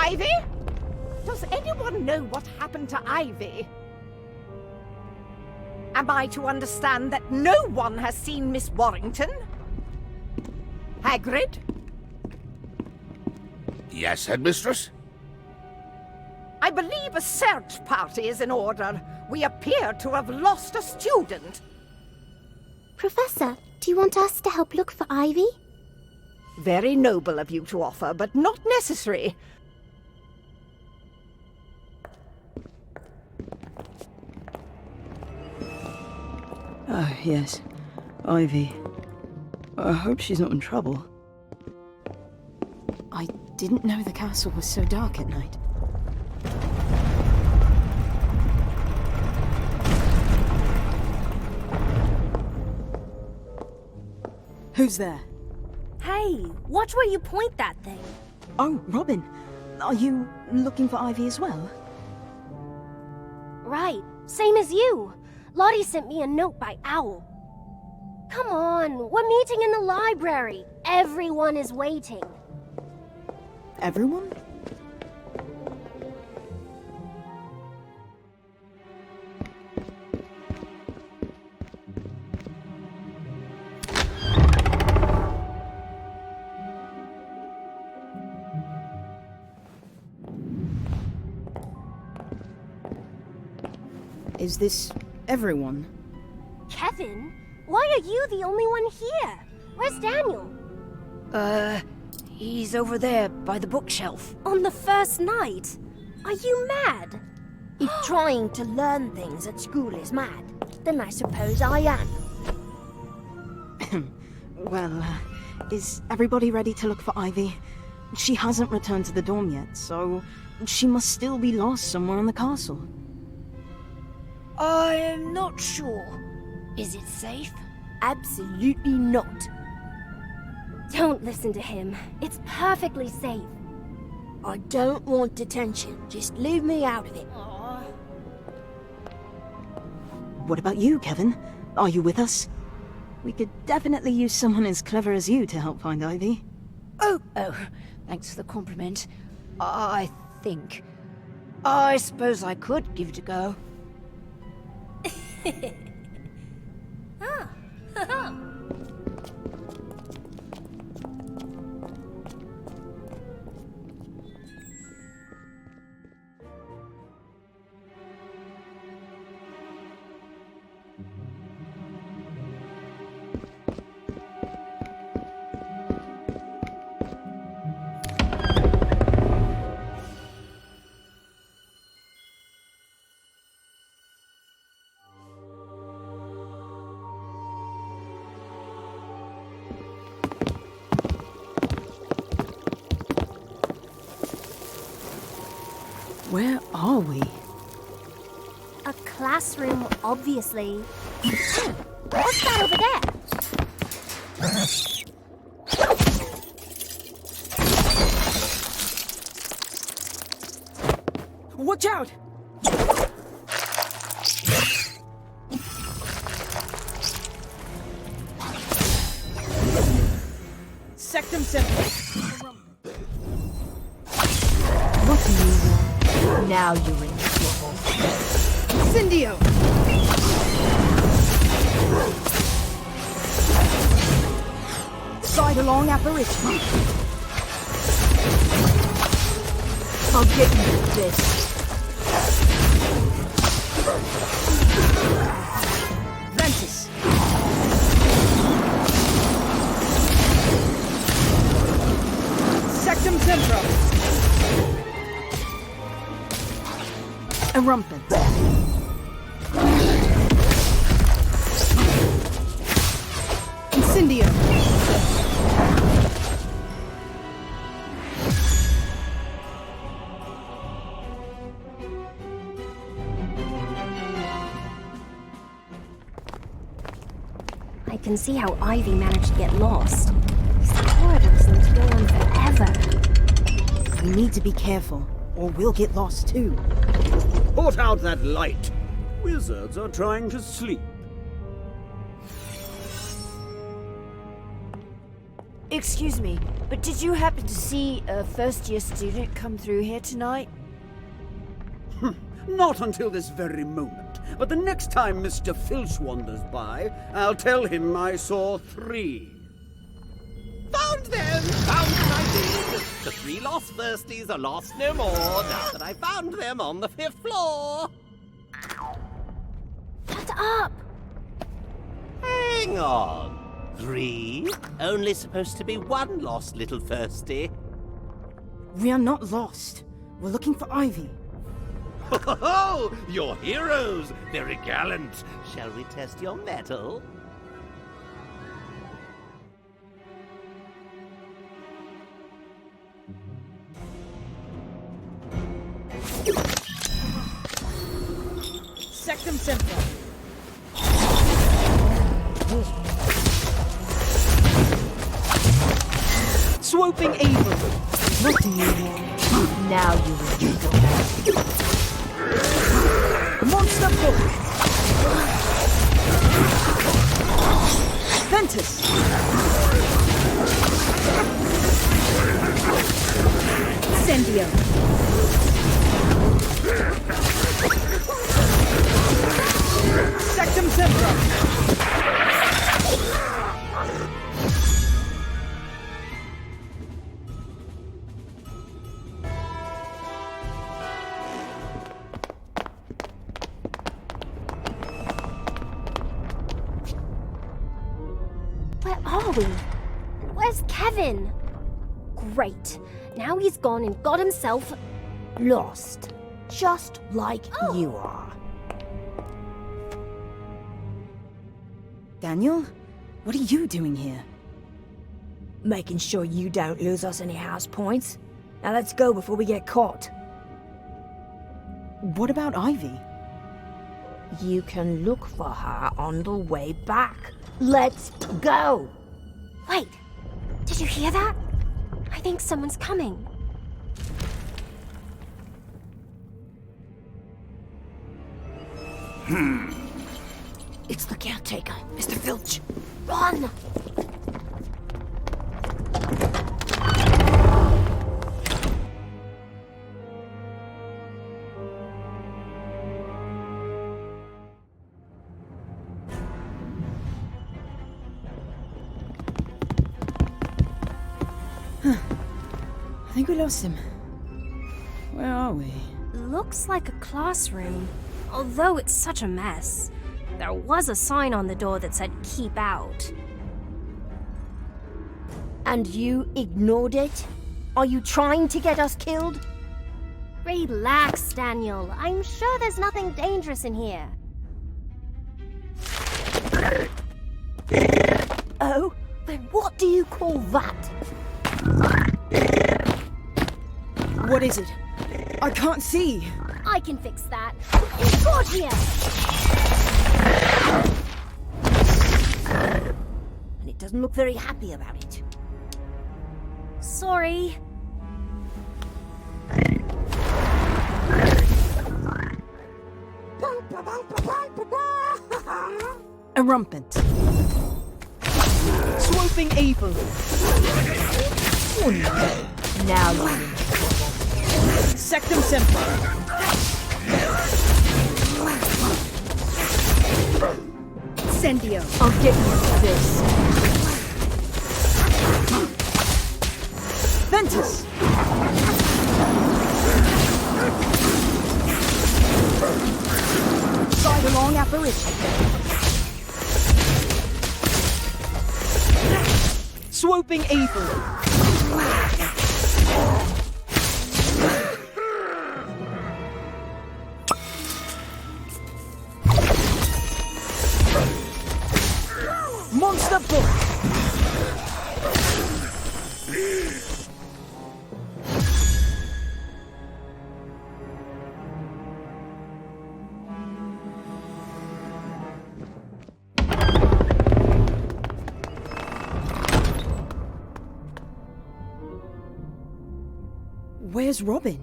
Ivy? Does anyone know what happened to Ivy? Am I to understand that no one has seen Miss Warrington? Hagrid? Yes, Headmistress? I believe a search party is in order. We appear to have lost a student. Professor, do you want us to help look for Ivy? Very noble of you to offer, but not necessary. Oh, yes. Ivy. I hope she's not in trouble. I didn't know the castle was so dark at night. Who's there? Hey, watch where you point that thing. Oh, Robin. Are you looking for Ivy as well? Right, same as you. Lottie sent me a note by Owl. Come on, we're meeting in the library. Everyone is waiting. Everyone? Is this everyone? Kevin? Why are you the only one here? Where's Daniel? He's over there by the bookshelf. On the first night? Are you mad? If trying to learn things at school is mad, Then I suppose I am. Well, is everybody ready to look for Ivy? She hasn't returned to the dorm yet, so she must still be lost somewhere in the castle. I'm not sure. Is it safe? Absolutely not. Don't listen to him. It's perfectly safe. I don't want detention. Just leave me out of it. What about you, Kevin? Are you with us? We could definitely use someone as clever as you to help find Ivy. Oh, thanks for the compliment. I think. I suppose I could give it a go. Where are we? A classroom, obviously. What's that over there? Watch out! Sectum Central. What do you want? Now you're in trouble. Incendio! Side-along apparition. I'll get you with this. Ventus. Sectum Central. Erumpent. Incendio. I can see how Ivy managed to get lost. These corridors seem to go on forever. We need to be careful, or we'll get lost too. Put out that light. Wizards are trying to sleep. Excuse me, but did you happen to see a first-year student come through here tonight? Not until this very moment. But the next time Mr. Filch wanders by, I'll tell him I saw 3. Found them! Found them, I did! The 3 lost firsties are lost no more, now that I found them on the 5th floor! Shut up! Hang on. 3? Only supposed to be 1 lost little firstie. We are not lost. We're looking for Ivy. Ho ho ho! You're heroes! Very gallant. Shall we test your mettle? Sectum Sempra. Swooping evil. What do you want? Now you will. Monster book. Ventus. Incendio. Sectum Sempra. Where are we? And where's Kevin? Great. Now he's gone and got himself Lost. Just like you are. Daniel, what are you doing here? Making sure you don't lose us any house points. Now let's go before we get caught. What about Ivy? You can look for her on the way back. Let's go! Wait, did you hear that? I think someone's coming. It's the caretaker, Mr. Filch. Run! I think we lost him. Where are we? Looks like a classroom, although it's such a mess. There was a sign on the door that said keep out. And you ignored it? Are you trying to get us killed? Relax, Daniel. I'm sure there's nothing dangerous in here. Oh? Then what do you call that? What is it? I can't see. I can fix that. You got here! And it doesn't look very happy about it. Sorry. Erumpent. Swooping evil. Now you're in trouble. Sectum Sempra. Incendio. I'll get you for this. Ventus. Sidelong apparition. Swooping evil. Monster book. Where's Robin?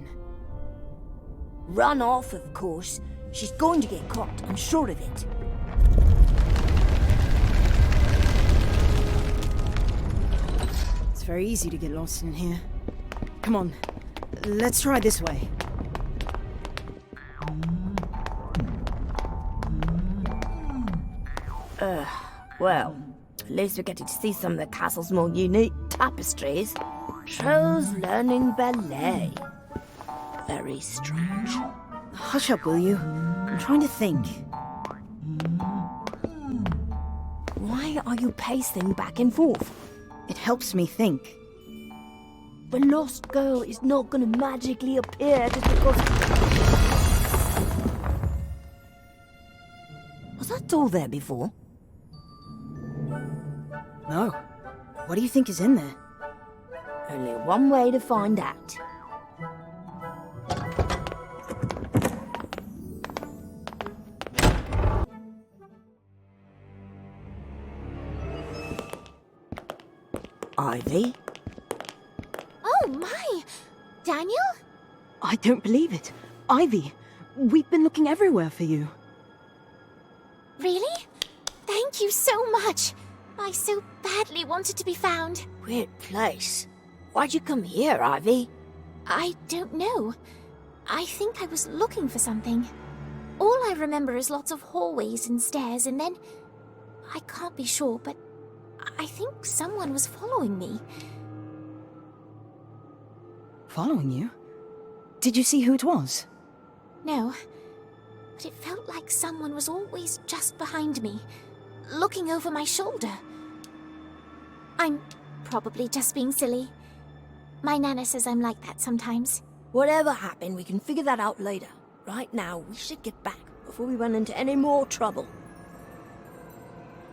Run off, of course. She's going to get caught, I'm sure of it. very easy to get lost in here. Come on, let's try this way. Well, at least we're getting to see some of the castle's more unique tapestries. Shows learning ballet. Very strange. Hush up, will you? I'm trying to think. Why are you pacing back and forth? It helps me think. The lost girl is not gonna magically appear just because... Was that door there before? No. What do you think is in there? Only one way to find out. Ivy? Oh my! Daniel? I don't believe it. Ivy, we've been looking everywhere for you. Really? Thank you so much. I so badly wanted to be found. Weird place. Why'd you come here, Ivy? I don't know. I think I was looking for something. All I remember is lots of hallways and stairs, and then... I can't be sure, but I think someone was following me. Following you? Did you see who it was? No, but it felt like someone was always just behind me, looking over my shoulder. I'm probably just being silly. My Nana says I'm like that sometimes. Whatever happened, we can figure that out later. Right now, we should get back before we run into any more trouble.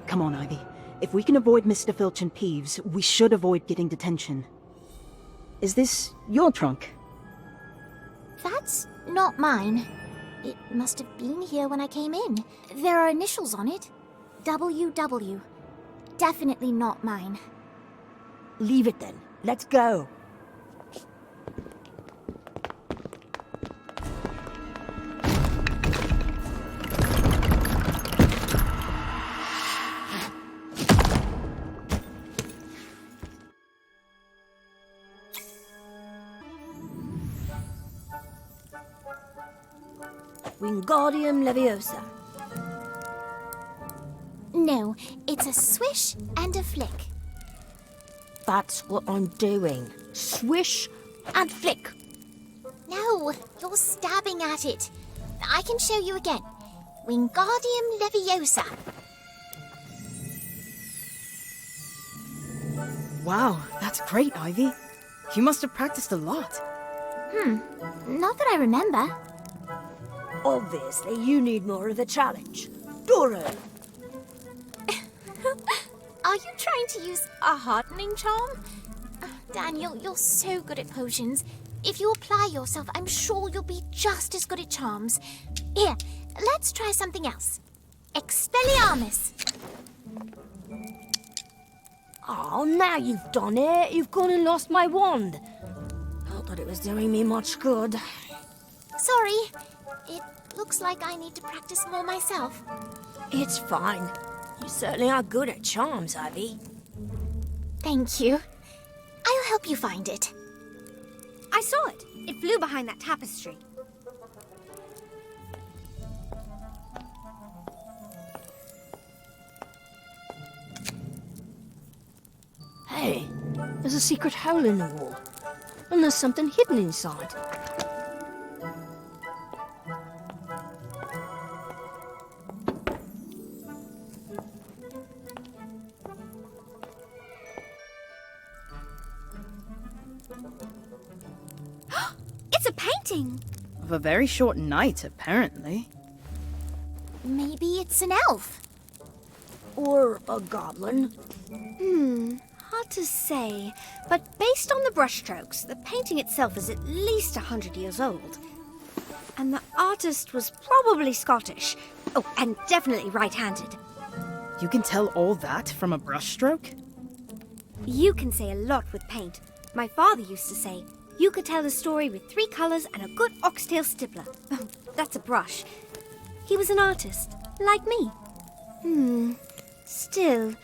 Come on, Ivy. If we can avoid Mr. Filch and Peeves, we should avoid getting detention. Is this your trunk? That's not mine. It must have been here when I came in. There are initials on it. WW. Definitely not mine. Leave it then. Let's go. Wingardium Leviosa. No, it's a swish and a flick. That's what I'm doing. Swish and flick. No, you're stabbing at it. I can show you again. Wingardium Leviosa. Wow, that's great, Ivy. You must have practiced a lot. Not that I remember. Obviously, you need more of the challenge. Dora! Are you trying to use a hardening charm? Daniel, you're so good at potions. If you apply yourself, I'm sure you'll be just as good at charms. Here, let's try something else. Expelliarmus. Oh, now you've done it. You've gone and lost my wand. Not that it was doing me much good. Sorry. It looks like I need to practice more myself. It's fine. You certainly are good at charms, Ivy. Thank you. I'll help you find it. I saw it. It flew behind that tapestry. Hey, there's a secret hole in the wall. And there's something hidden inside. It's a painting! Of a very short night, apparently. Maybe it's an elf. Or a goblin. Hard to say, but based on the brushstrokes, the painting itself is at least 100 years old. And the artist was probably Scottish. Oh, and definitely right-handed. You can tell all that from a brushstroke? You can say a lot with paint. My father used to say, you could tell a story with 3 colours and a good oxtail stippler. Oh, that's a brush. He was an artist, like me. Still,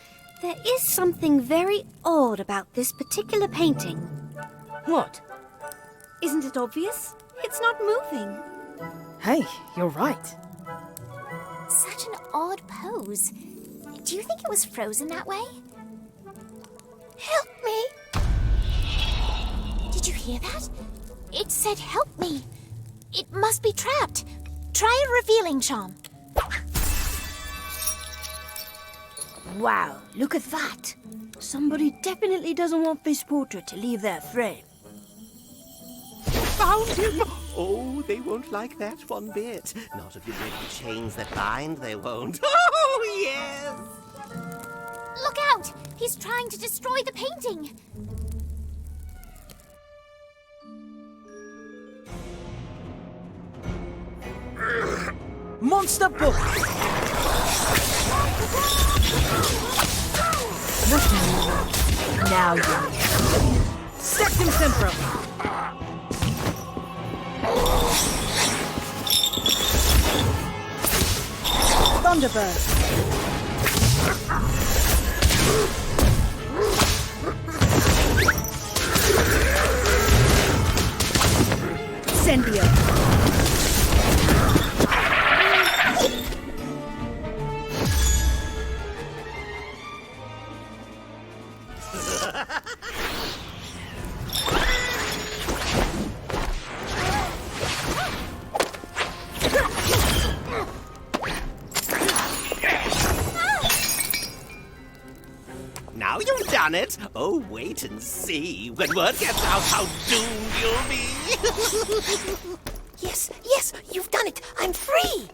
There is something very odd about this particular painting. What? Isn't it obvious? It's not moving. Hey, you're right. Such an odd pose. Do you think it was frozen that way? Help me! Did you hear that? It said help me. It must be trapped. Try a revealing charm. Wow, look at that. Somebody definitely doesn't want this portrait to leave their frame. Found him! Oh, they won't like that one bit. Not if you break the chains that bind, they won't. Oh, yes! Look out! He's trying to destroy the painting. Monster book! Now you. Sectum Sempra! Thunderbird! Incendio! Now you've done it. Oh, wait and see. When word gets out how doomed you'll be. Yes, yes, you've done it. I'm free.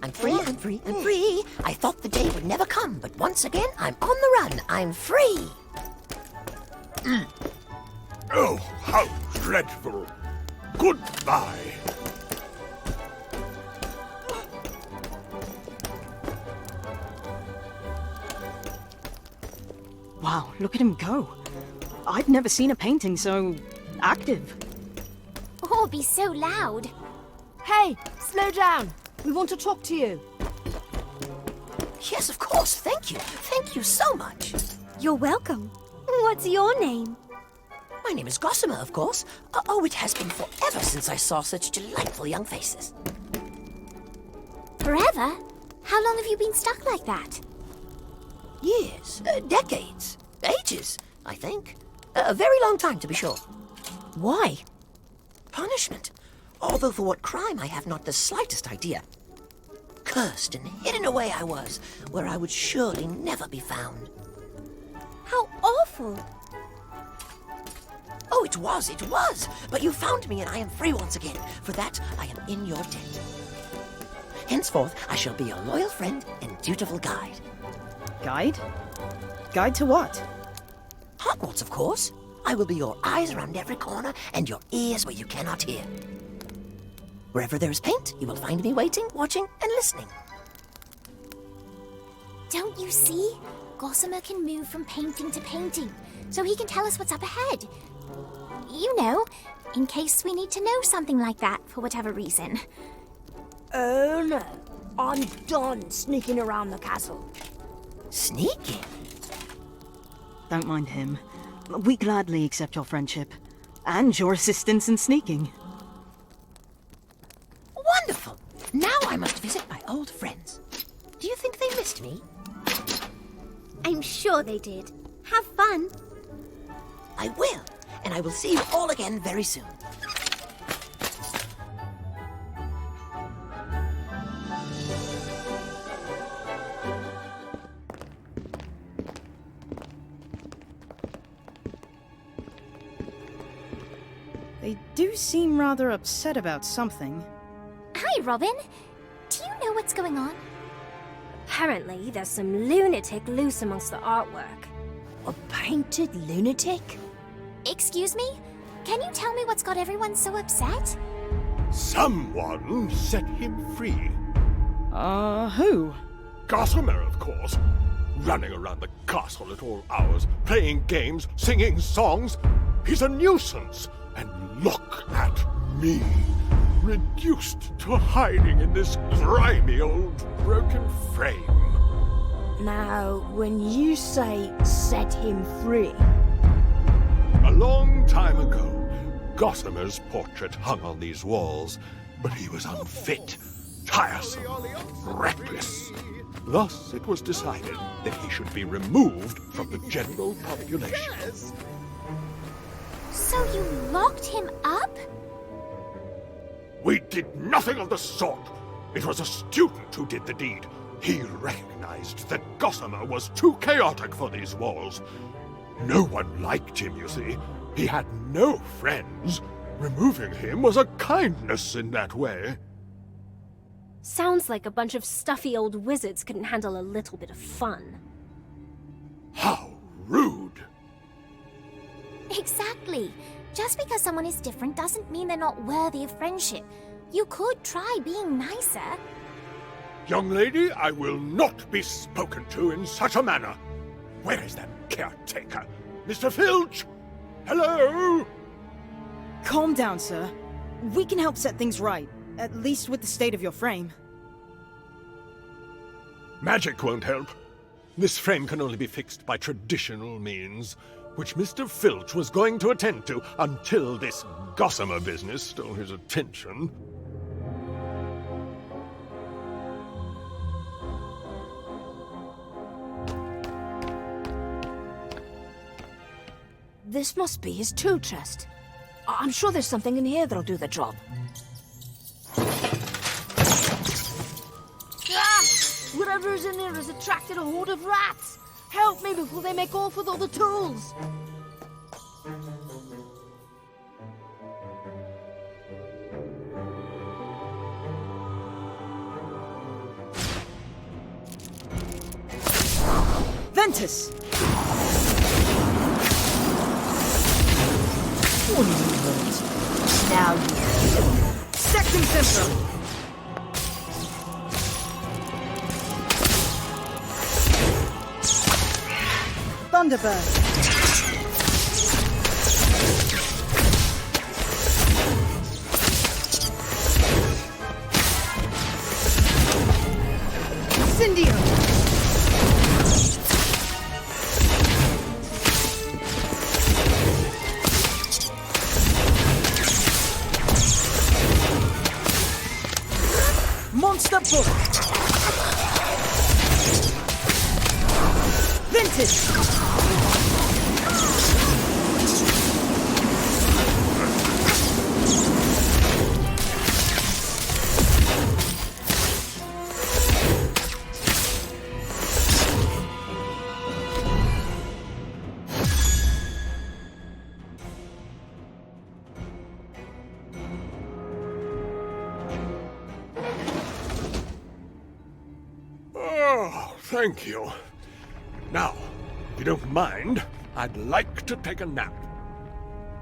I'm free, I'm free, I'm free. I thought the day would never come, but once again, I'm on the run. I'm free. Oh, how dreadful. Goodbye. Wow, look at him go. I've never seen a painting so active. Or be so loud. Hey, slow down. We want to talk to you. Yes, of course. Thank you. Thank you so much. You're welcome. What's your name? My name is Gossamer, of course. Oh, it has been forever since I saw such delightful young faces. Forever? How long have you been stuck like that? Years, decades, ages, I think. A very long time, to be sure. Why? Punishment. Although for what crime I have not the slightest idea. Cursed and hidden away I was, where I would surely never be found. How awful. Oh, it was. But you found me and I am free once again. For that, I am in your debt. Henceforth, I shall be your loyal friend and dutiful guide. Guide? Guide to what? Hogwarts, of course. I will be your eyes around every corner and your ears where you cannot hear. Wherever there is paint, you will find me waiting, watching, and listening. Don't you see? Gossamer can move from painting to painting, so he can tell us what's up ahead. You know, in case we need to know something like that for whatever reason. Oh no, I'm done sneaking around the castle. Sneaking? Don't mind him. We gladly accept your friendship. And your assistance in sneaking. Wonderful! Now I must visit my old friends. Do you think they missed me? I'm sure they did. Have fun. I will, and I will see you all again very soon. They do seem rather upset about something. Hi, Robin. Do you know what's going on? Apparently, there's some lunatic loose amongst the artwork. A painted lunatic? Excuse me? Can you tell me what's got everyone so upset? Someone set him free. Who? Gossamer, of course. Running around the castle at all hours, playing games, singing songs. He's a nuisance. And look at me, reduced to hiding in this grimy old broken frame. Now, when you say set him free, A long time ago, Gossamer's portrait hung on these walls, but he was unfit, tiresome, reckless. Thus, it was decided that he should be removed from the general population. So you locked him up? We did nothing of the sort. It was a student who did the deed. He recognized that Gossamer was too chaotic for these walls. No one liked him, you see. He had no friends. Removing him was a kindness in that way. Sounds like a bunch of stuffy old wizards couldn't handle a little bit of fun. How rude! Exactly. Just because someone is different doesn't mean they're not worthy of friendship. You could try being nicer. Young lady, I will not be spoken to in such a manner. Where is that caretaker? Mr. Filch? Hello? Calm down, sir. We can help set things right, at least with the state of your frame. Magic won't help. This frame can only be fixed by traditional means, which Mr. Filch was going to attend to until this Gossamer business stole his attention. this must be his tool chest. I'm sure there's something in here that'll do the job. Ah! Whatever is in there has attracted a horde of rats! Help me before they make off with all the tools! Ventus! Now you... Sectum Sempra! Thunderbird! Incendio! Monster Book! Vintage! Oh, thank you. Now, if you don't mind, I'd like to take a nap.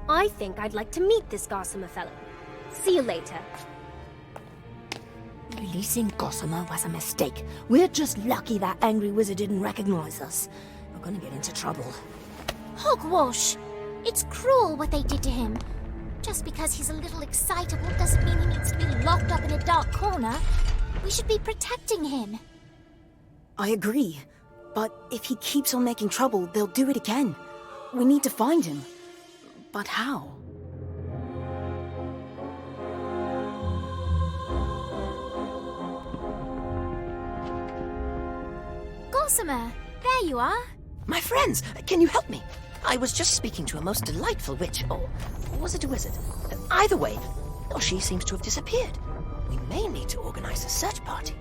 I think I'd like to meet this Gossamer fellow. See you later. Releasing Gossamer was a mistake. We're just lucky that angry wizard didn't recognize us. We're gonna get into trouble. Hogwash! It's cruel what they did to him. Just because he's a little excitable doesn't mean he needs to be locked up in a dark corner. We should be protecting him. I agree. But if he keeps on making trouble, they'll do it again. We need to find him. But how? Gossamer, there you are. My friends, can you help me? I was just speaking to a most delightful witch, or was it a wizard? Either way, she seems to have disappeared. We may need to organize a search party.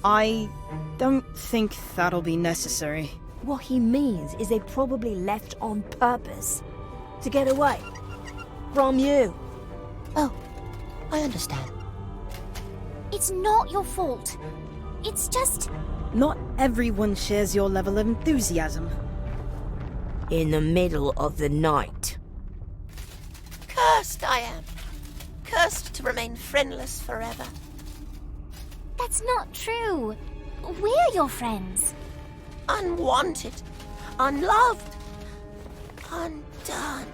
I don't think that'll be necessary. What he means is they probably left on purpose. To get away. From you. Oh, I understand. It's not your fault. It's just... Not everyone shares your level of enthusiasm. In the middle of the night. Cursed I am. Cursed to remain friendless forever. That's not true. We're your friends. Unwanted. Unloved. Undone.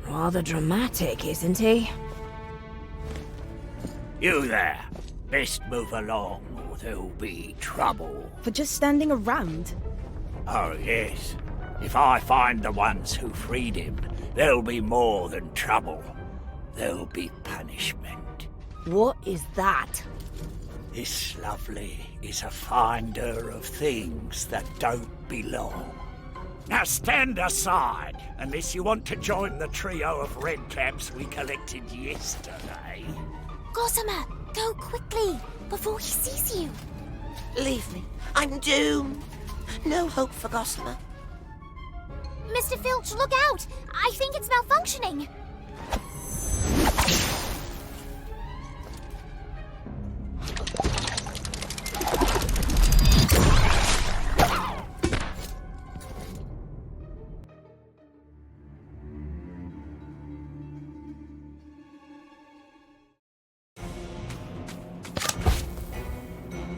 Rather dramatic, isn't he? You there. Best move along, or there'll be trouble. For just standing around? Oh, yes. If I find the ones who freed him, there'll be more than trouble. There'll be punishment. What is that? This lovely is a finder of things that don't belong. Now stand aside, unless you want to join the trio of redcaps we collected yesterday. Gossamer, go quickly, before he sees you. Leave me. I'm doomed. No hope for Gossamer. Mr. Filch, look out! I think it's malfunctioning.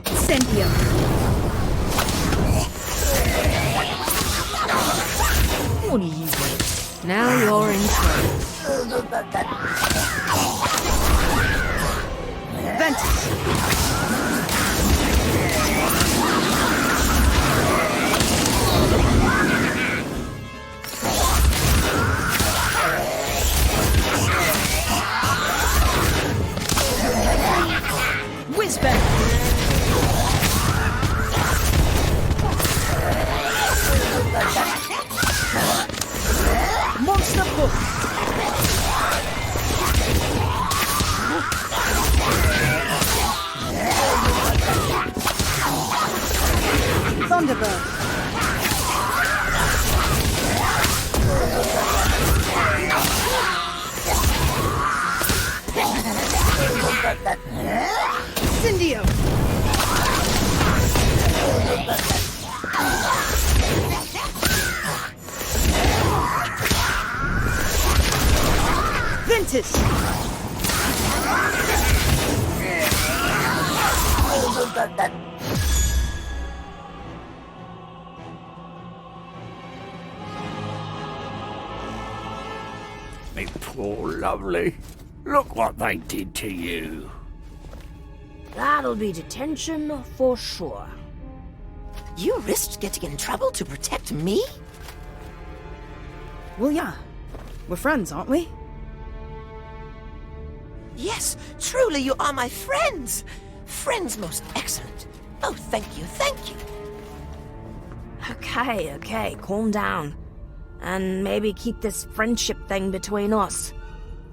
Incendio. What are you doing? Now you're in trouble. Ventus. Whizbang. Monster Push! Thunderbird! Incendio! Ventus! Me poor lovely. Look what they did to you. That'll be detention for sure. You risked getting in trouble to protect me? Well, yeah. We're friends, aren't we? Yes, truly you are my friends. Friends most excellent. Oh, thank you, thank you. Okay, calm down. And maybe keep this friendship thing between us.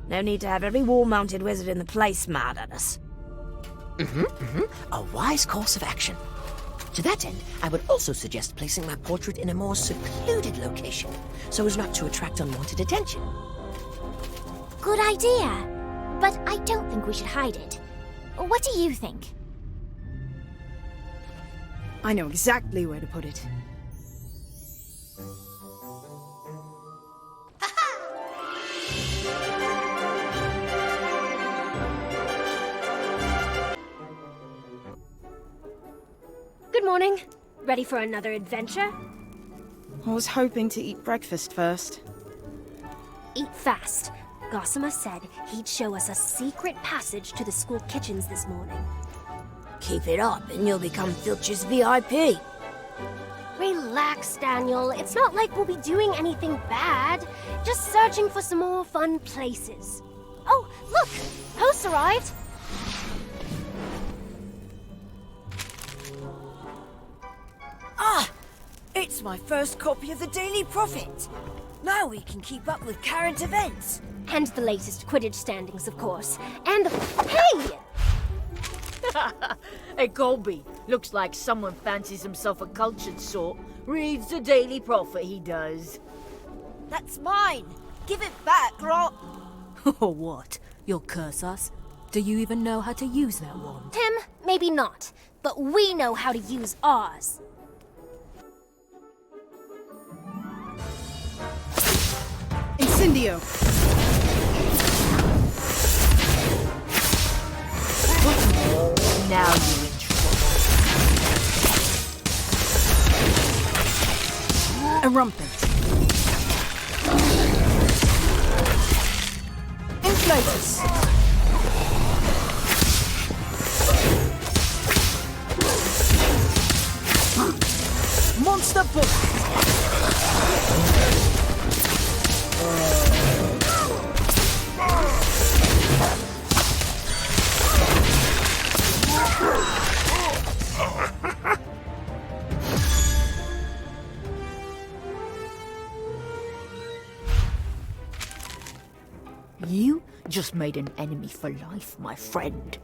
No need to have every wall-mounted wizard in the place mad at us. A wise course of action. To that end, I would also suggest placing my portrait in a more secluded location, so as not to attract unwanted attention. Good idea. But I don't think we should hide it. What do you think? I know exactly where to put it. Good morning. Ready for another adventure? I was hoping to eat breakfast first. Eat fast. Gossamer said he'd show us a secret passage to the school kitchens this morning. Keep it up and you'll become Filch's VIP. Relax, Daniel. It's not like we'll be doing anything bad. Just searching for some more fun places. Oh, look! Post arrived! Ah! It's my first copy of the Daily Prophet. Now we can keep up with current events. And the latest Quidditch standings, of course. And hey! Hey, Colby. Looks like someone fancies himself a cultured sort. Reads the Daily Prophet, he does. That's mine. Give it back, Rot. Or what? You'll curse us? Do you even know how to use that wand? Tim, maybe not, but we know how to use ours. Incendio! Now you're in trouble. Erumpent. Inflatus. the book. You just made an enemy for life, my friend.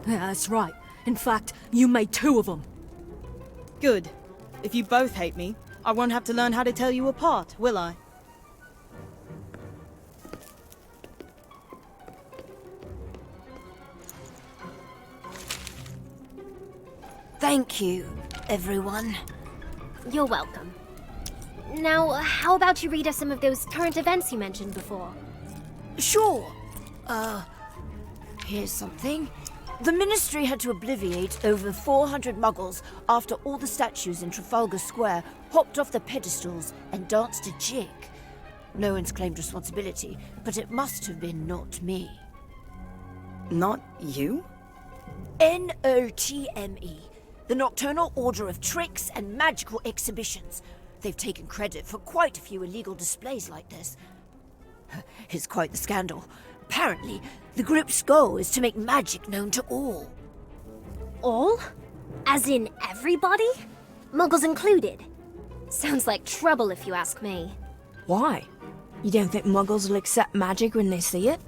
Yeah, that's right. In fact, you made 2 of them. Good. If you both hate me, I won't have to learn how to tell you apart, will I? Thank you, everyone. You're welcome. Now, how about you read us some of those current events you mentioned before? Sure. Here's something. The Ministry had to obliviate over 400 muggles after all the statues in Trafalgar Square hopped off the pedestals and danced a jig. No one's claimed responsibility, but it must have been not me. Not you? NOTME, the Nocturnal Order of Tricks and Magical Exhibitions. They've taken credit for quite a few illegal displays like this. It's quite the scandal. Apparently, the group's goal is to make magic known to all. All? As in everybody? Muggles included? Sounds like trouble if you ask me. Why? You don't think muggles will accept magic when they see it?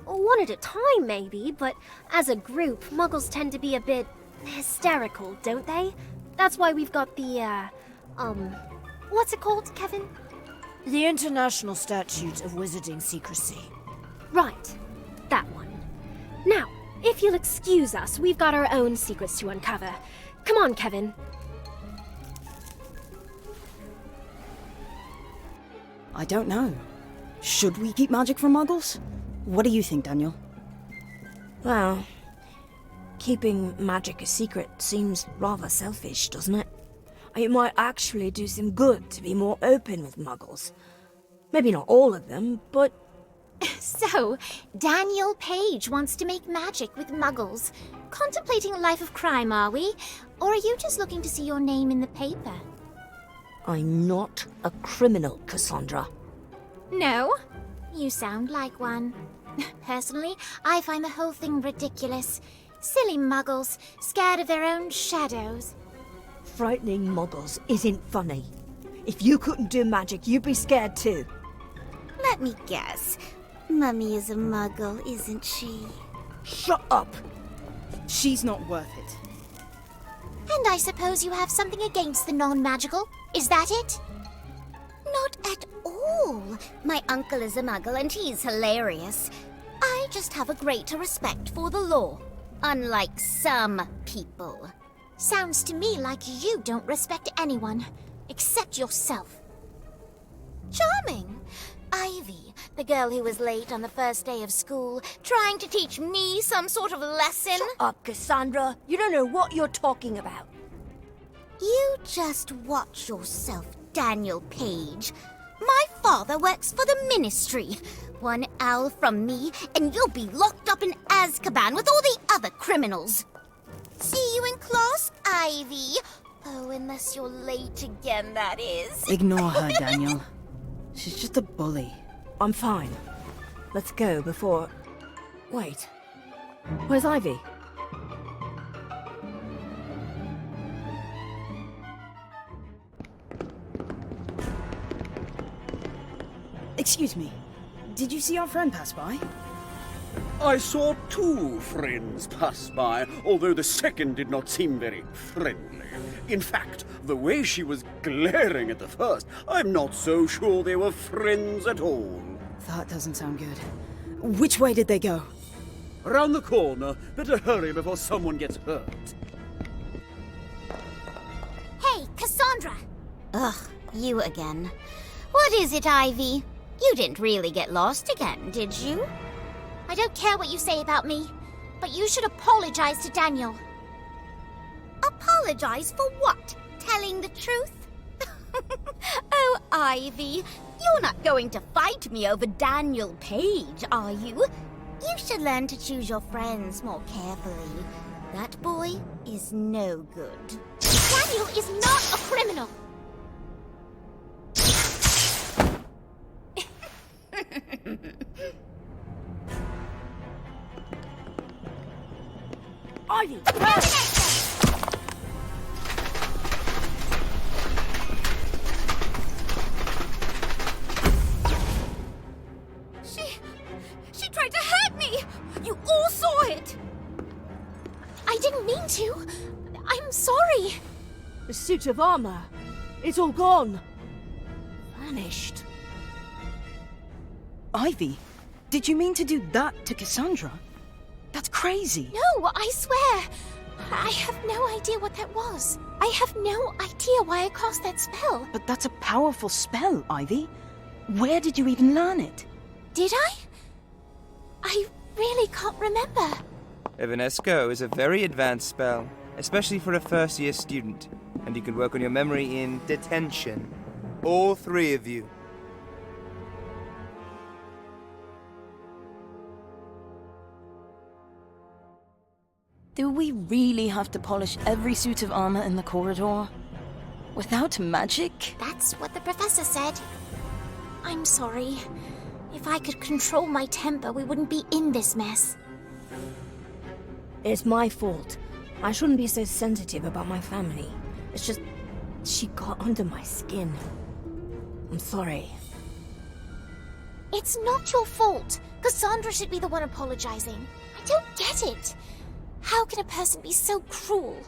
One at a time, maybe, but as a group, muggles tend to be a bit hysterical, don't they? That's why we've got the, what's it called, Kevin? The International Statute of Wizarding Secrecy. Right, that one. Now, if you'll excuse us, we've got our own secrets to uncover. Come on, Kevin. I don't know. Should we keep magic from muggles? What do you think, Daniel? Well, keeping magic a secret seems rather selfish, doesn't it? It might actually do some good to be more open with muggles. Maybe not all of them, but... So, Daniel Page wants to make magic with muggles. Contemplating a life of crime, are we? Or are you just looking to see your name in the paper? I'm not a criminal, Cassandra. No? You sound like one. Personally, I find the whole thing ridiculous. Silly muggles, scared of their own shadows. Frightening muggles isn't funny. If you couldn't do magic, you'd be scared too. Let me guess. Mummy is a muggle, isn't she? Shut up! She's not worth it. And I suppose you have something against the non-magical? Is that it? Not at all. My uncle is a muggle and he's hilarious. I just have a greater respect for the law, unlike some people. Sounds to me like you don't respect anyone, except yourself. Charming. Ivy, the girl who was late on the first day of school, trying to teach me some sort of lesson. Shut up, Cassandra. You don't know what you're talking about. You just watch yourself, Daniel Page. My father works for the Ministry. One owl from me, and you'll be locked up in Azkaban with all the other criminals. See you in class, Ivy. Oh, unless you're late again, that is. Ignore her, Daniel. She's just a bully. I'm fine. Let's go before... Wait. Where's Ivy? Excuse me. Did you see our friend pass by? I saw 2 friends pass by, although the second did not seem very friendly. In fact, the way she was glaring at the first, I'm not so sure they were friends at all. That doesn't sound good. Which way did they go? Around the corner. Better hurry before someone gets hurt. Hey, Cassandra! Ugh, you again. What is it, Ivy? You didn't really get lost again, did you? I don't care what you say about me, but you should apologize to Daniel. Apologize for what? Telling the truth? Oh, Ivy, you're not going to fight me over Daniel Page, are you? You should learn to choose your friends more carefully. That boy is no good. Daniel is not a criminal. Ivy! She tried to hurt me! You all saw it! I didn't mean to. I'm sorry. The suit of armor. It's all gone. Vanished. Ivy, did you mean to do that to Cassandra? That's crazy. No, I swear. I have no idea what that was. I have no idea why I cast that spell. But that's a powerful spell, Ivy. Where did you even learn it? Did I? I really can't remember. Evanesco is a very advanced spell, especially for a first-year student, and you can work on your memory in detention. All three of you. Do we really have to polish every suit of armor in the corridor? Without magic? That's what the professor said. I'm sorry. If I could control my temper, we wouldn't be in this mess. It's my fault. I shouldn't be so sensitive about my family. It's just... she got under my skin. I'm sorry. It's not your fault. Cassandra should be the one apologizing. I don't get it. How can a person be so cruel?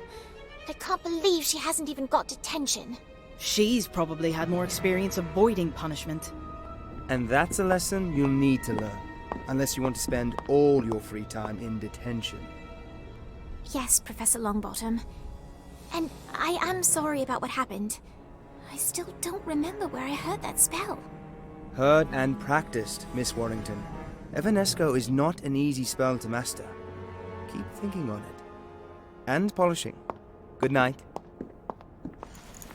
I can't believe she hasn't even got detention. She's probably had more experience avoiding punishment. And that's a lesson you'll need to learn, unless you want to spend all your free time in detention. Yes, Professor Longbottom. And I am sorry about what happened. I still don't remember where I heard that spell. Heard and practiced, Miss Warrington. Evanesco is not an easy spell to master. Keep thinking on it. And polishing. Good night.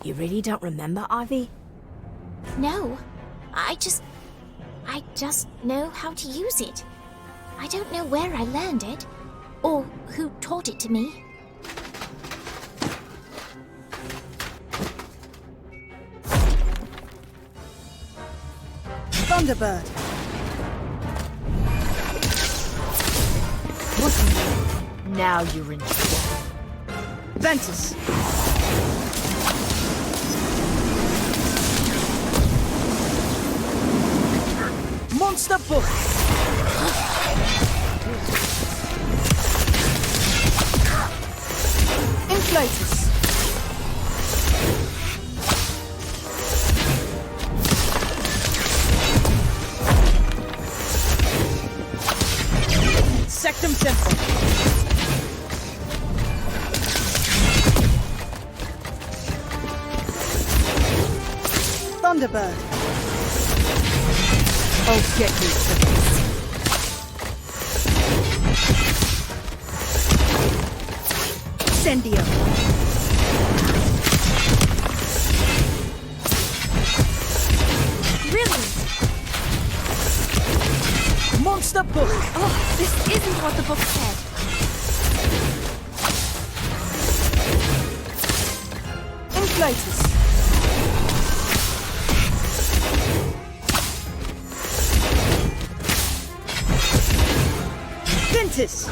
You really don't remember, Ivy? No. I just know how to use it. I don't know where I learned it, or who taught it to me. Thunderbird! Now you're in trouble. Ventus! Monster Book! Inflatus! Sectum Sempra! Thunderbird! Oh, get used to this. Incendio! Brilliant! Monster Book! Oh, this isn't what the book said. Inflatus! Ventus!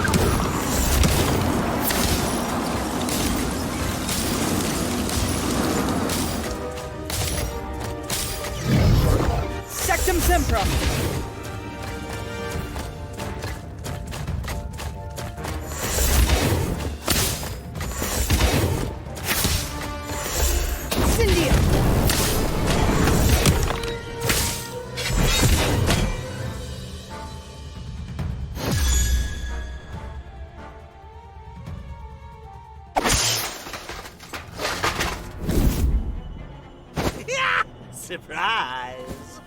Sectum Sempra! Incendio! Surprise!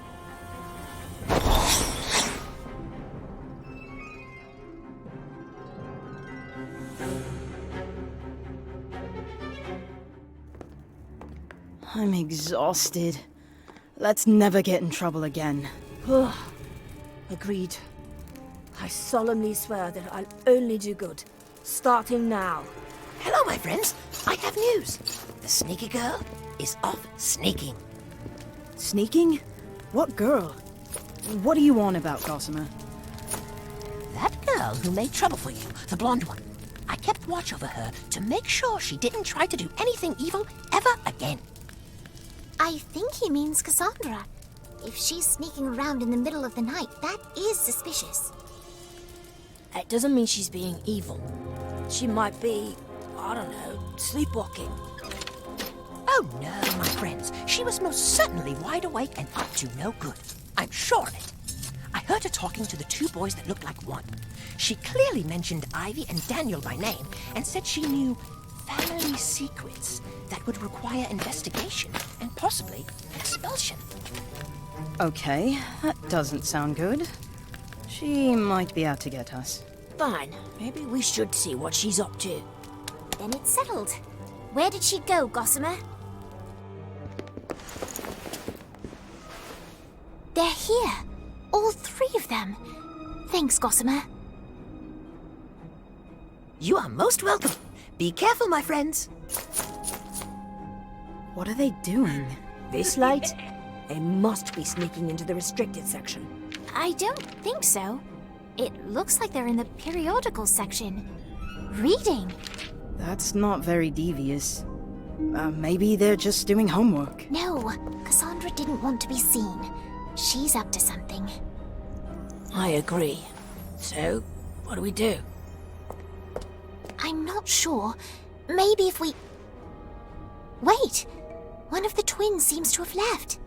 I'm exhausted. Let's never get in trouble again. Agreed. I solemnly swear that I'll only do good, starting now. Hello, my friends. I have news. The sneaky girl is off sneaking. Sneaking? What girl? What are you on about, Gossamer? That girl who made trouble for you, the blonde one. I kept kept watch over her to make sure she didn't try to do anything evil ever again. I think he means Cassandra. If she's sneaking around in the middle of the night, that is suspicious. It doesn't mean she's being evil. She might be, I don't know, sleepwalking. Oh no, my friends. She was most certainly wide awake and up to no good. I'm sure of it. I heard her talking to the two boys that looked like one. She clearly mentioned Ivy and Daniel by name and said she knew family secrets that would require investigation and possibly expulsion. Okay, that doesn't sound good. She might be out to get us. Fine, maybe we should see what she's up to. Then it's settled. Where did she go, Gossamer? They're here. All three of them. Thanks, Gossamer. You are most welcome. Be careful, my friends. What are they doing? This late? They must be sneaking into the restricted section. I don't think so. It looks like they're in the periodical section. Reading. That's not very devious. Maybe they're just doing homework. No, Cassandra didn't want to be seen. She's up to something. I agree. So, what do we do? I'm not sure. Maybe if we... Wait! One of the twins seems to have left.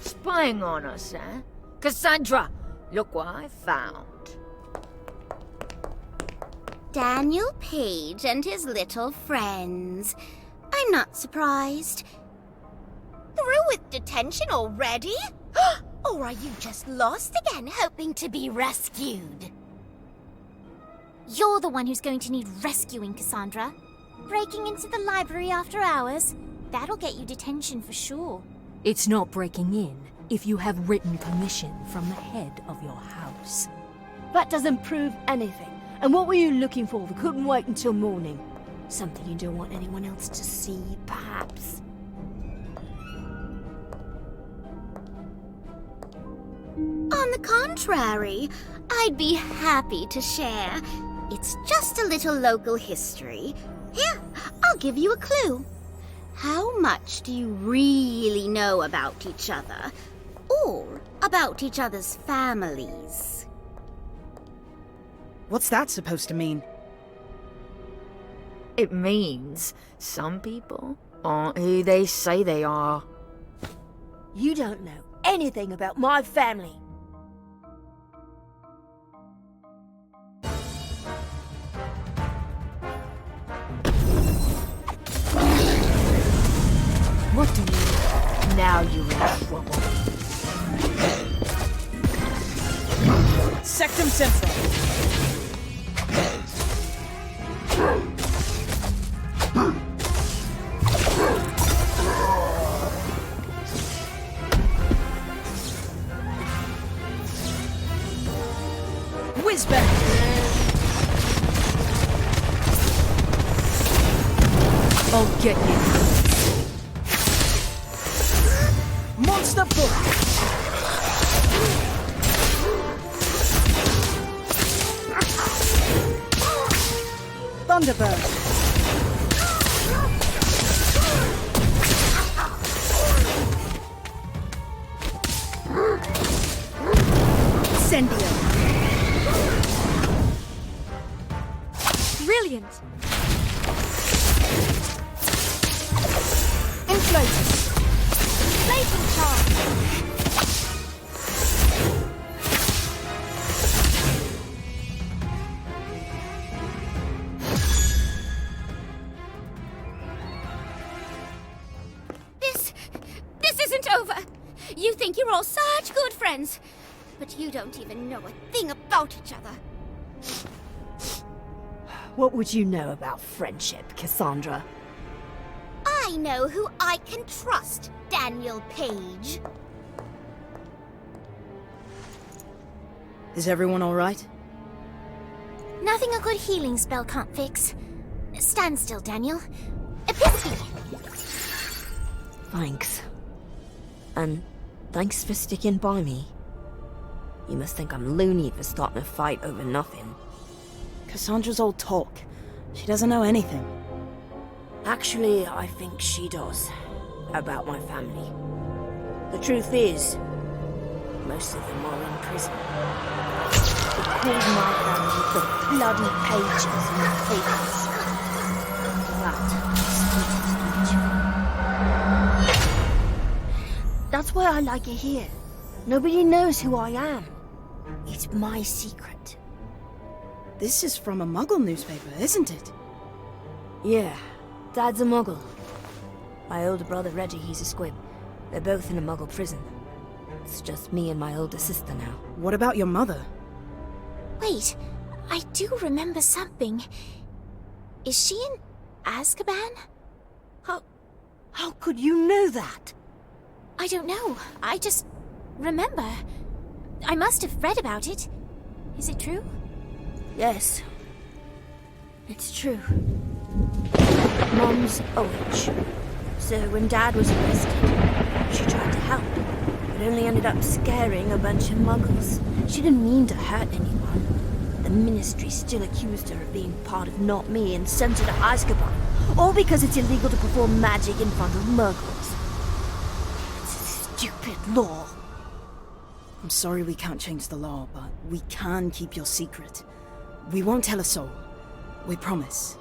Spying on us, eh? Cassandra, look what I found. Daniel Page and his little friends. I'm not surprised. Through with detention already? Or are you just lost again, hoping to be rescued? You're the one who's going to need rescuing, Cassandra. Breaking into the library after hours? That'll get you detention for sure. It's not breaking in if you have written permission from the head of your house. That doesn't prove anything. And what were you looking for that couldn't wait until morning? Something you don't want anyone else to see, perhaps? On the contrary, I'd be happy to share. It's just a little local history. Here, I'll give you a clue. How much do you really know about each other? Or about each other's families? What's that supposed to mean? It means some people aren't who they say they are. You don't know anything about my family. What do you... Now you're in trouble. Sectum Central. Whizbang! I'll get you. Monster Foot! Thunderbird! Incendio! Brilliant! Inflatus! Blazing charge! This isn't over. You think you're all such good friends, but you don't even know a thing about each other. What would you know about friendship, Cassandra? I know who I can trust, Daniel Page. Is everyone alright? Nothing a good healing spell can't fix. Stand still, Daniel. Epiphany! Thanks. And thanks for sticking by me. You must think I'm loony for starting a fight over nothing. Cassandra's all talk. She doesn't know anything. Actually, I think she does. About my family. The truth is, most of them are in prison. It calls my family the bloody pages in the papers. That's why I like it here. Nobody knows who I am. It's my secret. This is from a Muggle newspaper, isn't it? Yeah, Dad's a Muggle. My older brother Reggie, he's a Squib. They're both in a Muggle prison. It's just me and my older sister now. What about your mother? Wait, I do remember something. Is she in Azkaban? How could you know that? I don't know. I just remember. I must have read about it. Is it true? Yes. It's true. Mom's a witch. So when Dad was arrested, she tried to help, but only ended up scaring a bunch of Muggles. She didn't mean to hurt anyone. The Ministry still accused her of being part of Not Me and sent her to Azkaban, all because it's illegal to perform magic in front of Muggles. It's a stupid law. I'm sorry we can't change the law, but we can keep your secret. We won't tell a soul. We promise.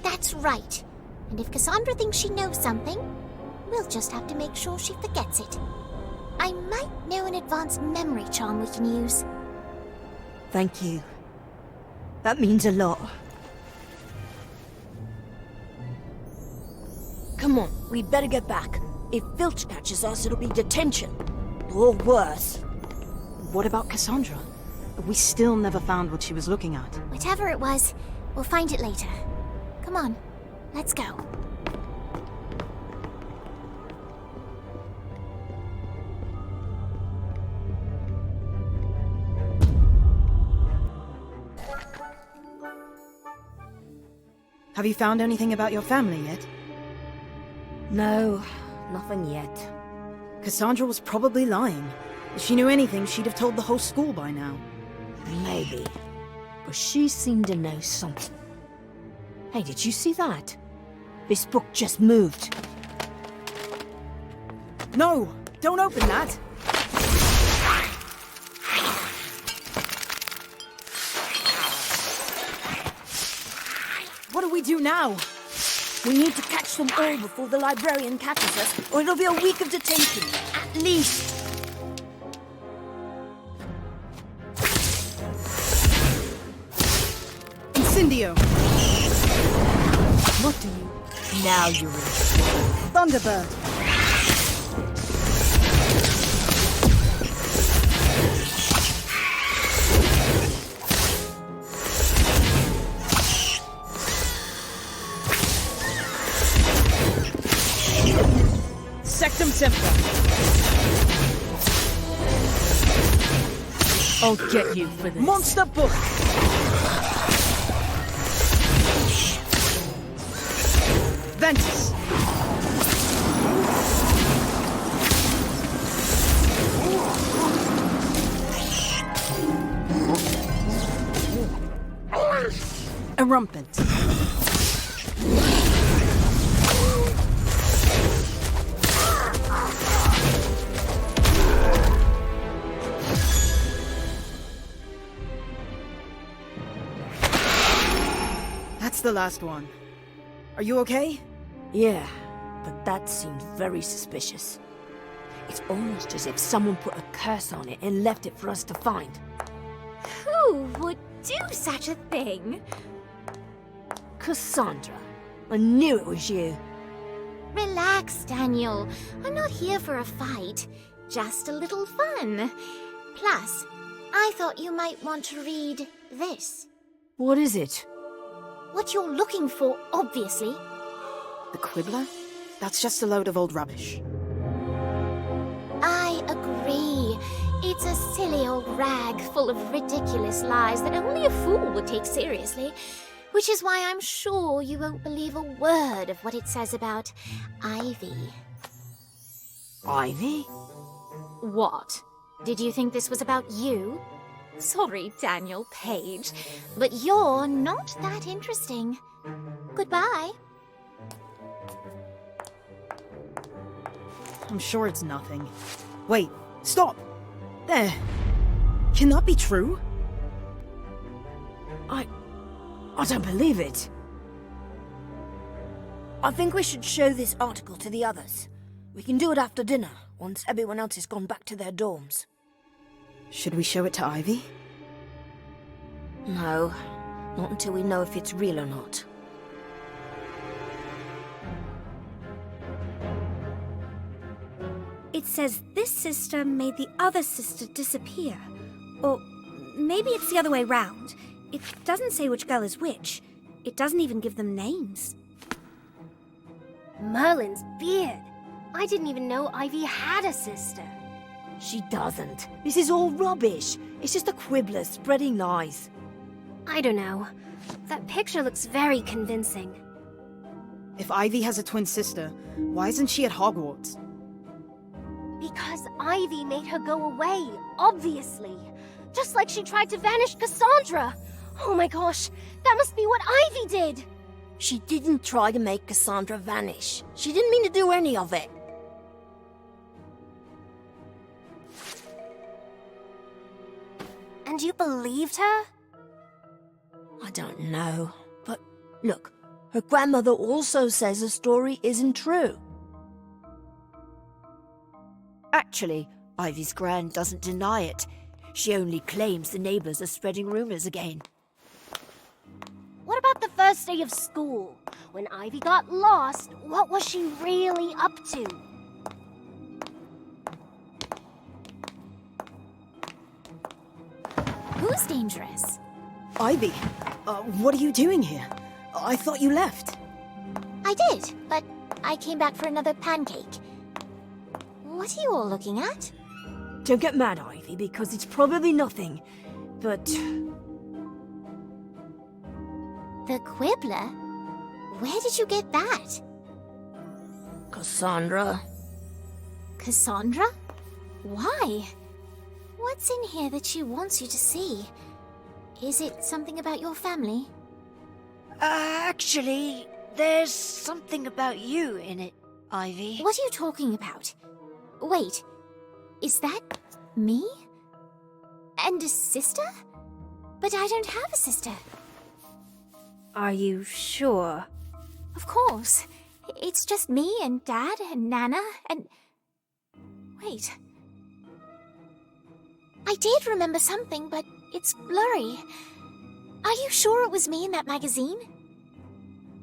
That's right. And if Cassandra thinks she knows something, we'll just have to make sure she forgets it. I might know an advanced memory charm we can use. Thank you. That means a lot. Come on, we better get back. If Filch catches us, it'll be detention. Or worse. What about Cassandra? We still never found what she was looking at. Whatever it was, we'll find it later. Come on, let's go. Have you found anything about your family yet? No, nothing yet. Cassandra was probably lying. If she knew anything, she'd have told the whole school by now. Maybe. But she seemed to know something. Hey, did you see that? This book just moved. No! Don't open that! What do we do now? We need to catch them all before the librarian catches us, or it'll be a week of detention, at least. Incendio! What do you... Now you're in. Thunderbird! Sectum Sempra! I'll get you for this. Monster Book! Ventus! Erumpent! That's the last one. Are you okay? Yeah, but that seems very suspicious. It's almost as if someone put a curse on it and left it for us to find. Who would do such a thing? Cassandra, I knew it was you. Relax, Daniel. I'm not here for a fight. Just a little fun. Plus, I thought you might want to read this. What is it? What you're looking for, obviously. The Quibbler? That's just a load of old rubbish. I agree. It's a silly old rag full of ridiculous lies that only a fool would take seriously. Which is why I'm sure you won't believe a word of what it says about Ivy. Ivy? What? Did you think this was about you? Sorry, Daniel Page, but you're not that interesting. Goodbye. I'm sure it's nothing. Wait, stop! There. Can that be true? I don't believe it. I think we should show this article to the others. We can do it after dinner, once everyone else has gone back to their dorms. Should we show it to Ivy? No, not until we know if it's real or not. It says this sister made the other sister disappear. Or maybe it's the other way round. It doesn't say which girl is which. It doesn't even give them names. Merlin's beard. I didn't even know Ivy had a sister. She doesn't. This is all rubbish. It's just a Quibbler spreading lies. I don't know. That picture looks very convincing. If Ivy has a twin sister, why isn't she at Hogwarts? Because Ivy made her go away, obviously. Just like she tried to vanish Cassandra. Oh my gosh, that must be what Ivy did. She didn't try to make Cassandra vanish. She didn't mean to do any of it. And you believed her? I don't know. But look, her grandmother also says the story isn't true. Actually, Ivy's gran doesn't deny it. She only claims the neighbours are spreading rumours again. What about the first day of school? When Ivy got lost, what was she really up to? Who's dangerous? Ivy, what are you doing here? I thought you left. I did, but I came back for another pancake. What are you all looking at? Don't get mad, Ivy, because it's probably nothing. But... The Quibbler? Where did you get that? Cassandra. Cassandra? Why? What's in here that she wants you to see? Is it something about your family? Actually, there's something about you in it, Ivy. What are you talking about? Wait, is that me? And a sister? But I don't have a sister. Are you sure? Of course. It's just me and Dad and Nana and... Wait. I did remember something, but it's blurry. Are you sure it was me in that magazine?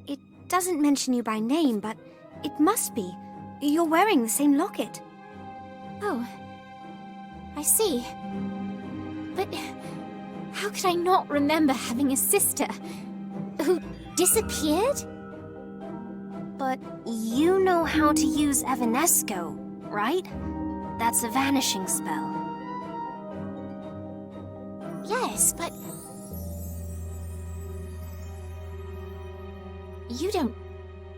It doesn't mention you by name, but it must be. You're wearing the same locket. Oh, I see. But how could I not remember having a sister who disappeared? But you know how to use Evanesco, right? That's a vanishing spell. Yes, but... You don't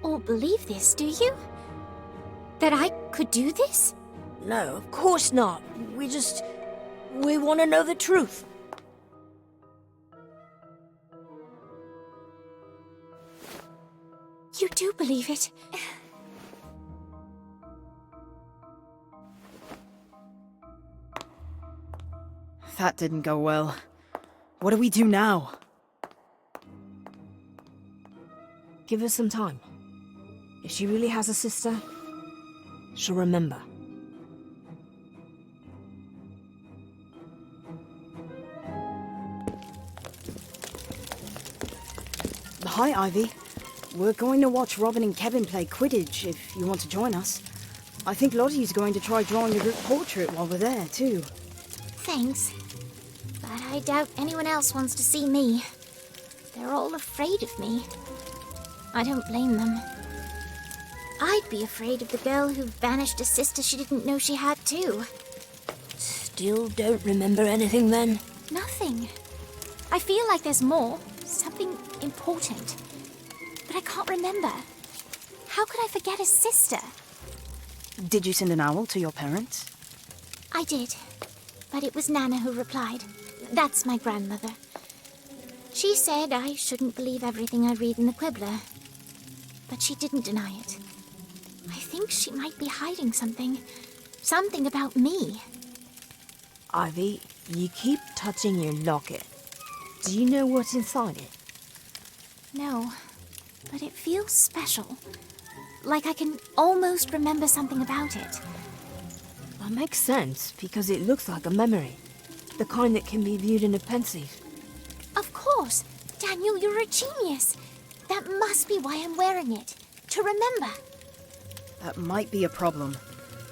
all believe this, do you? That I could do this? No, of course not. We want to know the truth. You do believe it? That didn't go well. What do we do now? Give her some time. If she really has a sister, she'll remember. Hi, Ivy. We're going to watch Robin and Kevin play Quidditch if you want to join us. I think Lottie's going to try drawing a group portrait while we're there, too. Thanks. But I doubt anyone else wants to see me. They're all afraid of me. I don't blame them. I'd be afraid of the girl who vanished a sister she didn't know she had, too. Still don't remember anything, then? Nothing. I feel like there's more. Something important. But I can't remember. How could I forget a sister? Did you send an owl to your parents? I did. But it was Nana who replied. That's my grandmother. She said I shouldn't believe everything I read in the Quibbler. But she didn't deny it. I think she might be hiding something. Something about me. Ivy, you keep touching your locket. Do you know what's inside it? No, but it feels special. Like I can almost remember something about it. That makes sense, because it looks like a memory. The kind that can be viewed in a pensive. Of course! Daniel, you're a genius! That must be why I'm wearing it. To remember. That might be a problem.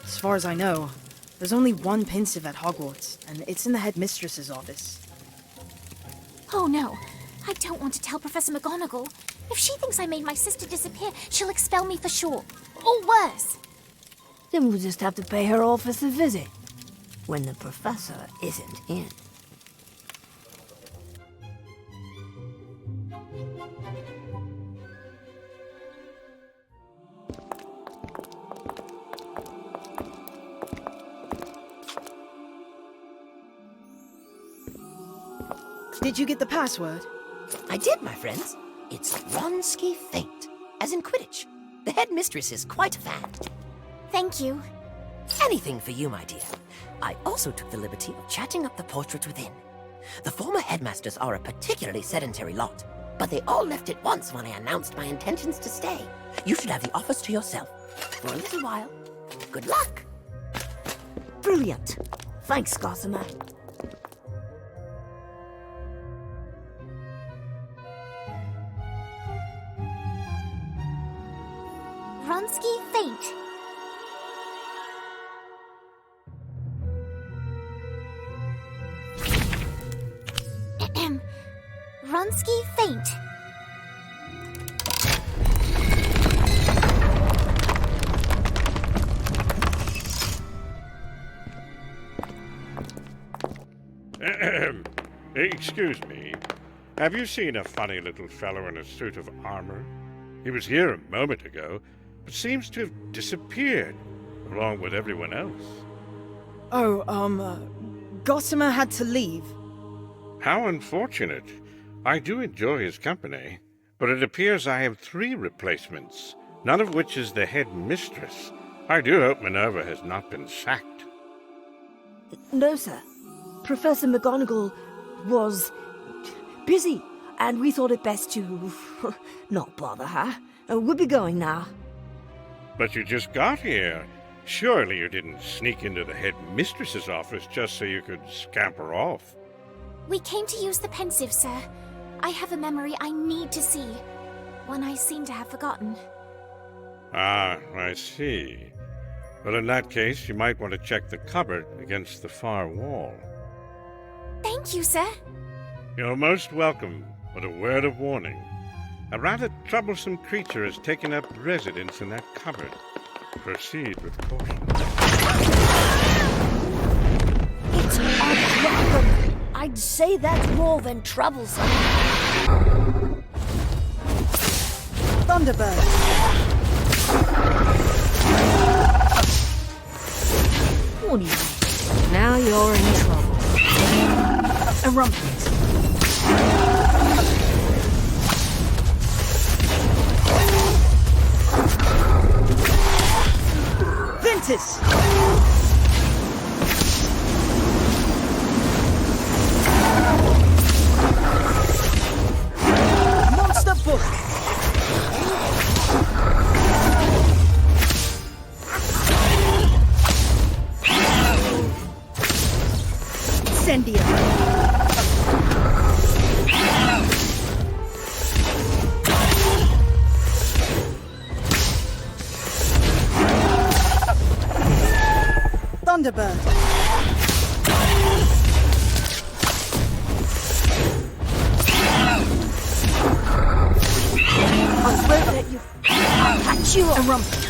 As far as I know, there's only one pensive at Hogwarts, and it's in the headmistress's office. Oh no, I don't want to tell Professor McGonagall. If she thinks I made my sister disappear, she'll expel me for sure. Or worse. Then we'll just have to pay her office a visit. When the professor isn't in. Did you get the password? I did, my friends. It's Wronski Feint, as in Quidditch. The headmistress is quite a fan. Thank you. Anything for you, my dear. I also took the liberty of chatting up the portraits within. The former headmasters are a particularly sedentary lot, but they all left at once when I announced my intentions to stay. You should have the office to yourself for a little while. Good luck. Brilliant. Thanks, Gossamer. Wronski Feint. Wronski Feint. Excuse me. Have you seen a funny little fellow in a suit of armor? He was here a moment ago, but seems to have disappeared, along with everyone else. Oh, Gossamer had to leave. How unfortunate. I do enjoy his company, but it appears I have 3 replacements, none of which is the headmistress. I do hope Minerva has not been sacked. No, sir. Professor McGonagall was busy, and we thought it best to not bother her. We'll be going now. But you just got here. Surely you didn't sneak into the headmistress's office just so you could scamper off. We came to use the pensive, sir. I have a memory I need to see. One I seem to have forgotten. Ah, I see. Well, in that case, you might want to check the cupboard against the far wall. Thank you, sir. You're most welcome, but a word of warning. A rather troublesome creature has taken up residence in that cupboard. Proceed with caution. It's unwelcome. I'd say that's more than troublesome. Thunderbird. What do you mean? Now you're in trouble. A rumpet. Ventus. Monster book. Incendio. Thunderbird. I won't let you. I'll catch you up. A rumpet.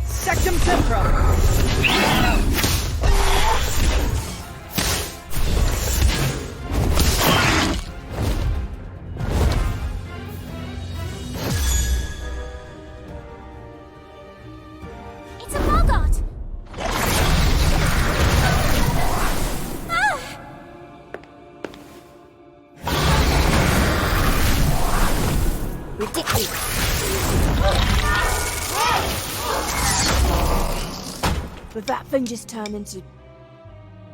Sectum Tempra. Did that thing just turn into...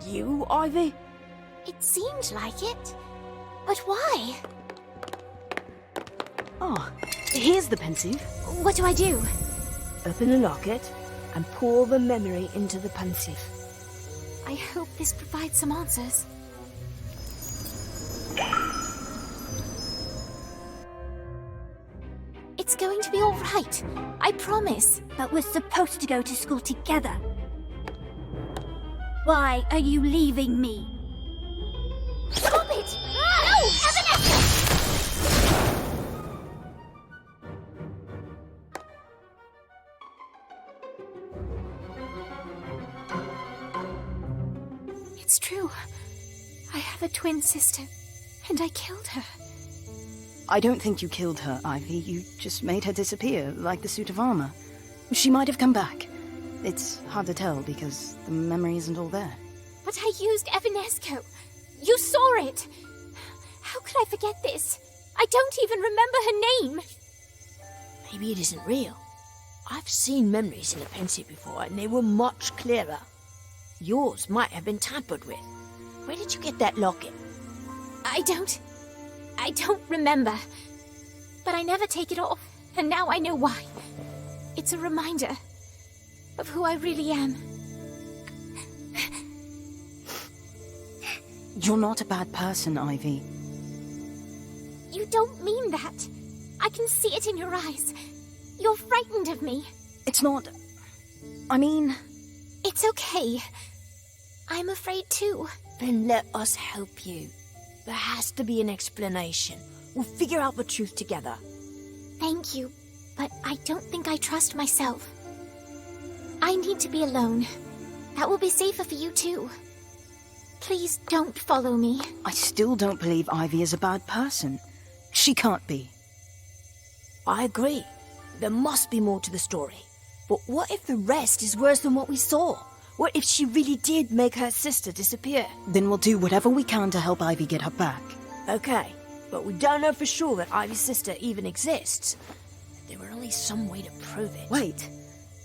you, Ivy? It seemed like it. But why? Oh, here's the pensive. What do I do? Open the locket and pour the memory into the pensive. I hope this provides some answers. It's going to be all right. I promise. But we're supposed to go to school together. Why are you leaving me? Stop it! No! Evanescence! It's true. I have a twin sister, and I killed her. I don't think you killed her, Ivy. You just made her disappear, like the suit of armor. She might have come back. It's hard to tell because the memory isn't all there. But I used Evanesco. You saw it. How could I forget this? I don't even remember her name. Maybe it isn't real. I've seen memories in a pensive before, and they were much clearer. Yours might have been tampered with. Where did you get that locket? I don't remember. But I never take it off, and now I know why. It's a reminder of who I really am. You're not a bad person, Ivy. You don't mean that. I can see it in your eyes. You're frightened of me. It's not... I mean... It's okay. I'm afraid too. Then let us help you. There has to be an explanation. We'll figure out the truth together. Thank you, but I don't think I trust myself. I need to be alone. That will be safer for you too. Please don't follow me. I still don't believe Ivy is a bad person. She can't be. I agree. There must be more to the story. But what if the rest is worse than what we saw? What if she really did make her sister disappear? Then we'll do whatever we can to help Ivy get her back. Okay, but we don't know for sure that Ivy's sister even exists. There were only some way to prove it. Wait.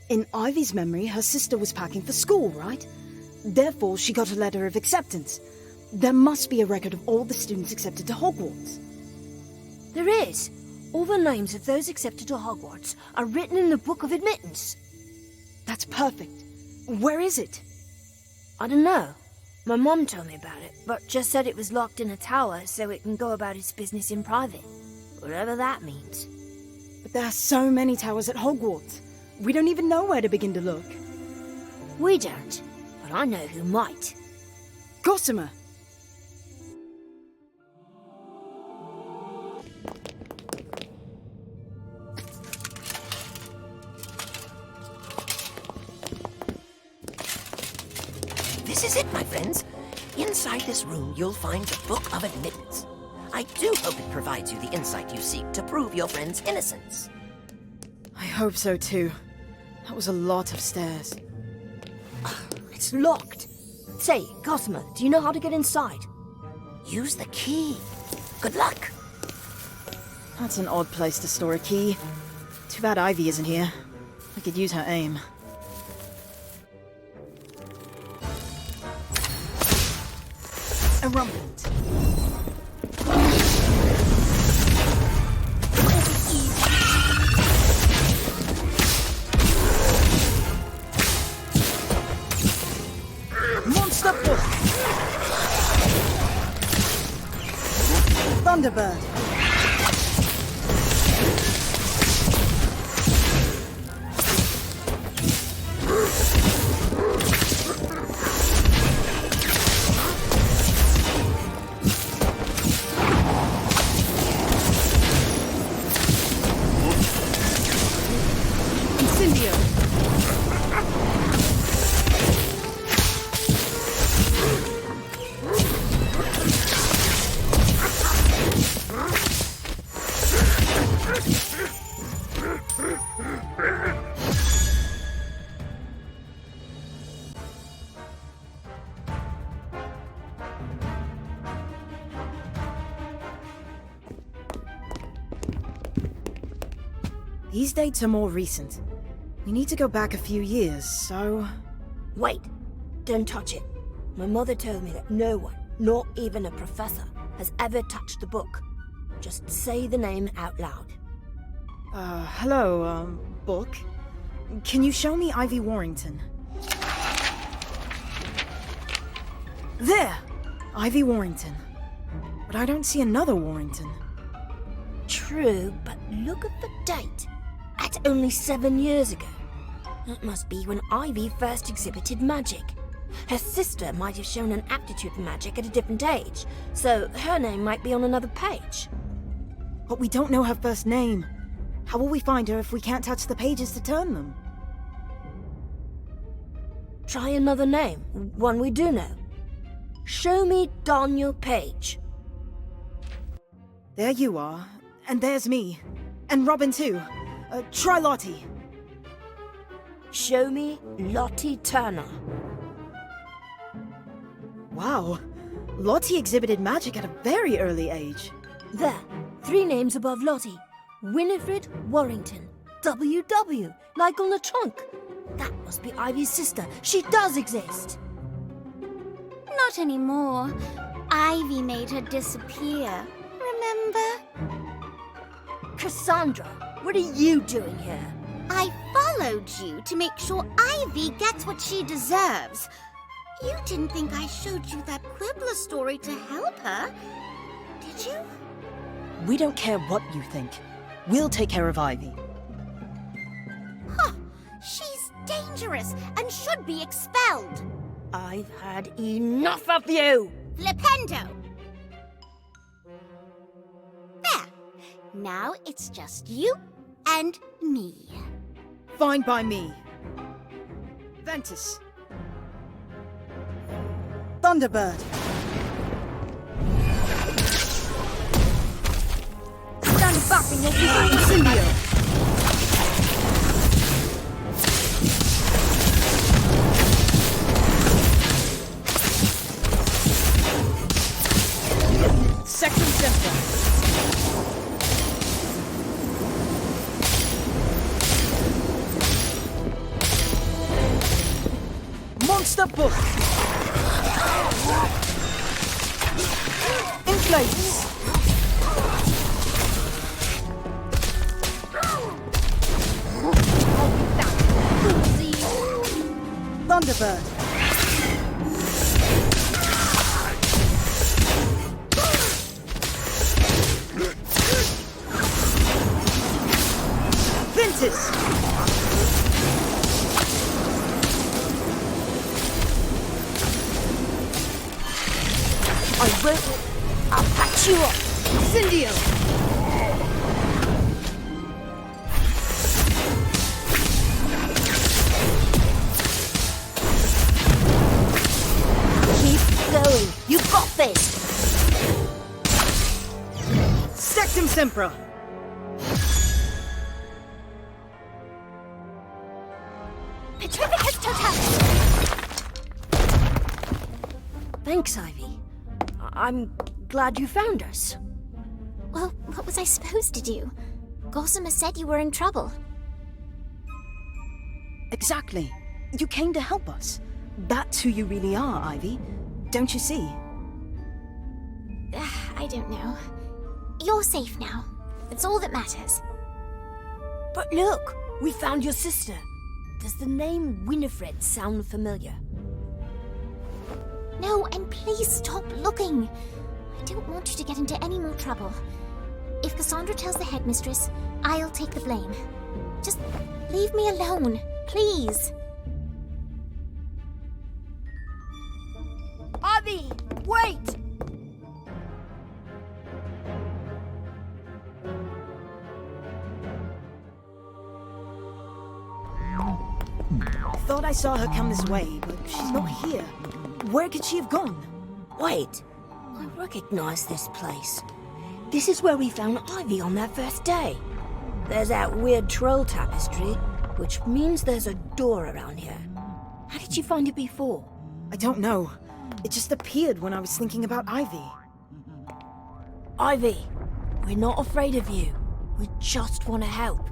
In Ivy's memory, her sister was packing for school, right? Therefore, she got a letter of acceptance. There must be a record of all the students accepted to Hogwarts. There is. All the names of those accepted to Hogwarts are written in the Book of Admittance. That's perfect. Where is it? I don't know. My mom told me about it, but just said it was locked in a tower so it can go about its business in private. Whatever that means. But there are so many towers at Hogwarts. We don't even know where to begin to look. We don't, but I know who might. Gossamer! This is it, my friends. Inside this room, you'll find the Book of Admittance. I do hope it provides you the insight you seek to prove your friend's innocence. I hope so too. That was a lot of stairs. It's locked. Say, Gossamer, do you know how to get inside? Use the key. Good luck. That's an odd place to store a key. Too bad Ivy isn't here. I could use her aim. A rumpet. Monster book. Thunderbird. These dates are more recent. We need to go back a few years, so... Wait, don't touch it. My mother told me that no one, not even a professor, has ever touched the book. Just say the name out loud. Hello, book. Can you show me Ivy Warrington? There! Ivy Warrington. But I don't see another Warrington. True, but look at the date. That's only 7 years ago. That must be when Ivy first exhibited magic. Her sister might have shown an aptitude for magic at a different age, so her name might be on another page. But we don't know her first name. How will we find her if we can't touch the pages to turn them? Try another name, one we do know. Show me Daniel Page. There you are. And there's me. And Robin too. Try Lottie. Show me Lottie Turner. Wow. Lottie exhibited magic at a very early age. There, 3 names above Lottie. Winifred Warrington. WW, like on the trunk. That must be Ivy's sister. She does exist. Not anymore. Ivy made her disappear. Remember? Cassandra, what are you doing here? I followed you to make sure Ivy gets what she deserves. You didn't think I showed you that Quibbler story to help her, did you? We don't care what you think. We'll take care of Ivy. Huh. She's dangerous and should be expelled. I've had enough of you! Flipendo! There. Now it's just you and me. Fine by me. Ventus. Thunderbird. Stand back in your behind. Incendio. Second Templar. Monster Book. Inflates. Thunderbird. Ventus. I won't. I'll patch you up. Incendio. Keep going. You got this. Sectum Sempra. Petrificus Totalis. Thanks, Ivy. I'm glad you found us. Well, what was I supposed to do? Gossamer said you were in trouble. Exactly. You came to help us. That's who you really are, Ivy. Don't you see? I don't know. You're safe now. That's all that matters. But look, we found your sister. Does the name Winifred sound familiar? No, and please stop looking. I don't want you to get into any more trouble. If Cassandra tells the headmistress, I'll take the blame. Just leave me alone, please. Ivy, wait! Thought I saw her come this way, but she's not here. Where could she have gone? Wait, I recognize this place. This is where we found Ivy on that first day. There's that weird troll tapestry, which means there's a door around here. How did you find it before? I don't know. It just appeared when I was thinking about Ivy. Ivy, we're not afraid of you. We just want to help.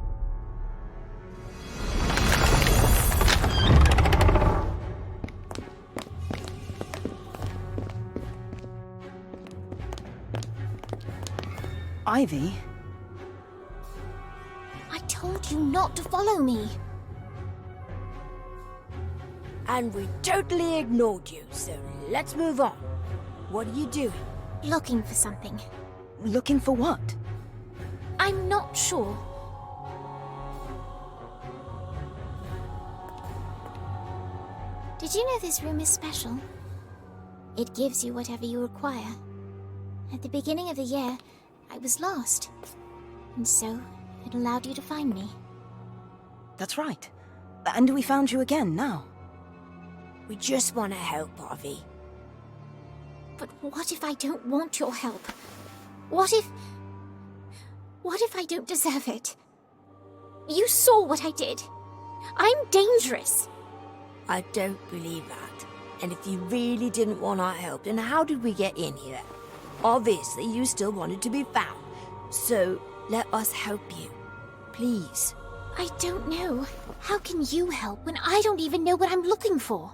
Ivy? I told you not to follow me. And we totally ignored you, so let's move on. What are you doing? Looking for something. Looking for what? I'm not sure. Did you know this room is special? It gives you whatever you require. At the beginning of the year, I was lost. And so, it allowed you to find me. That's right. And we found you again now. We just want to help, Ivy. But what if I don't want your help? What if I don't deserve it? You saw what I did. I'm dangerous. I don't believe that. And if you really didn't want our help, then how did we get in here? Obviously, you still wanted to be found. So, let us help you. Please. I don't know. How can you help when I don't even know what I'm looking for?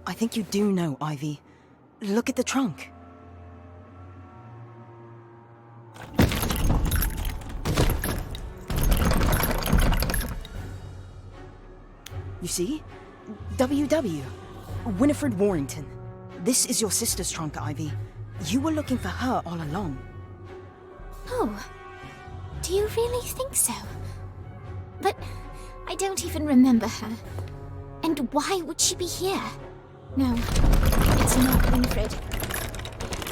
I think you do know, Ivy. Look at the trunk. You see? WW. Winifred Warrington. This is your sister's trunk, Ivy. You were looking for her all along. Oh. Do you really think so? But I don't even remember her. And why would she be here? No, it's not Winifred.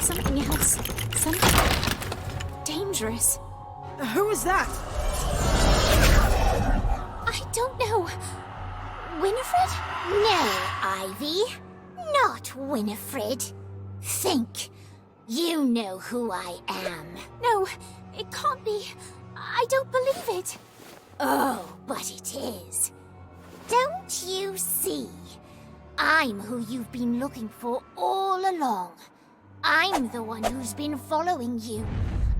Something else. Something dangerous. Who was that? I don't know. Winifred? No, Ivy. Not Winifred. Think. You know who I am. No, it can't be. I don't believe it. Oh, but it is. Don't you see? I'm who you've been looking for all along. I'm the one who's been following you.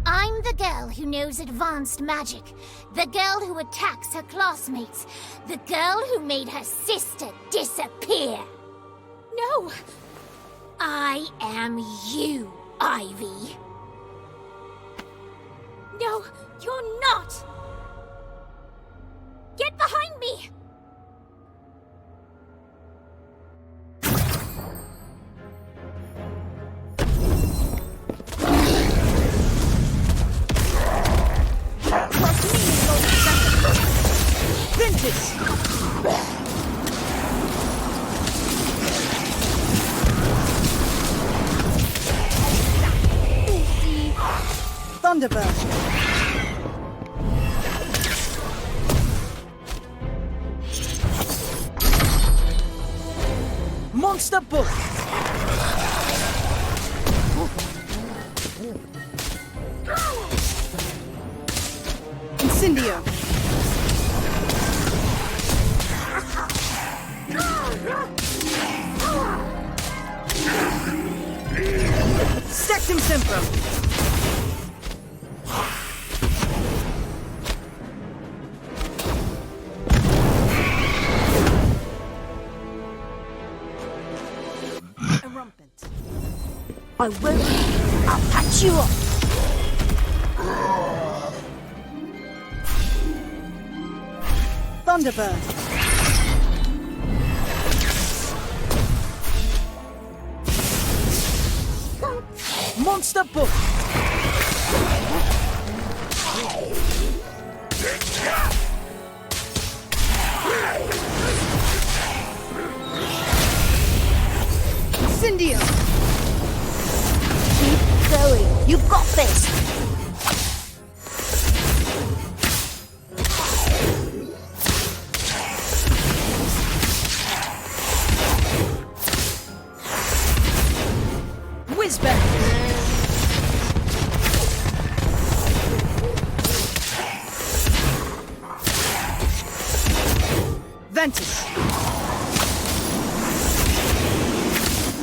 I'm the girl who knows advanced magic. The girl who attacks her classmates. The girl who made her sister disappear. No! I am you, Ivy. No, you're not! Get behind me! Ventus! Thunderbird! Monster Book! Incendio! Sectum Sempra! I will. I'll patch you up. Thunderbird. Monster Book. Incendio. Keep going. You've got this. Whizbang. Ventus.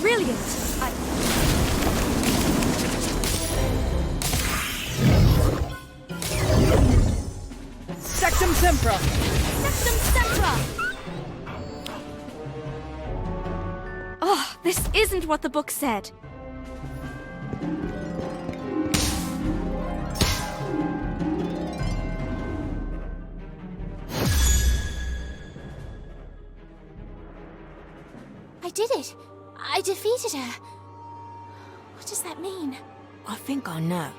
Brilliant. Sectum Sempra. Sectum Sempra. Oh, this isn't what the book said. I did it. I defeated her. What does that mean? I think I know.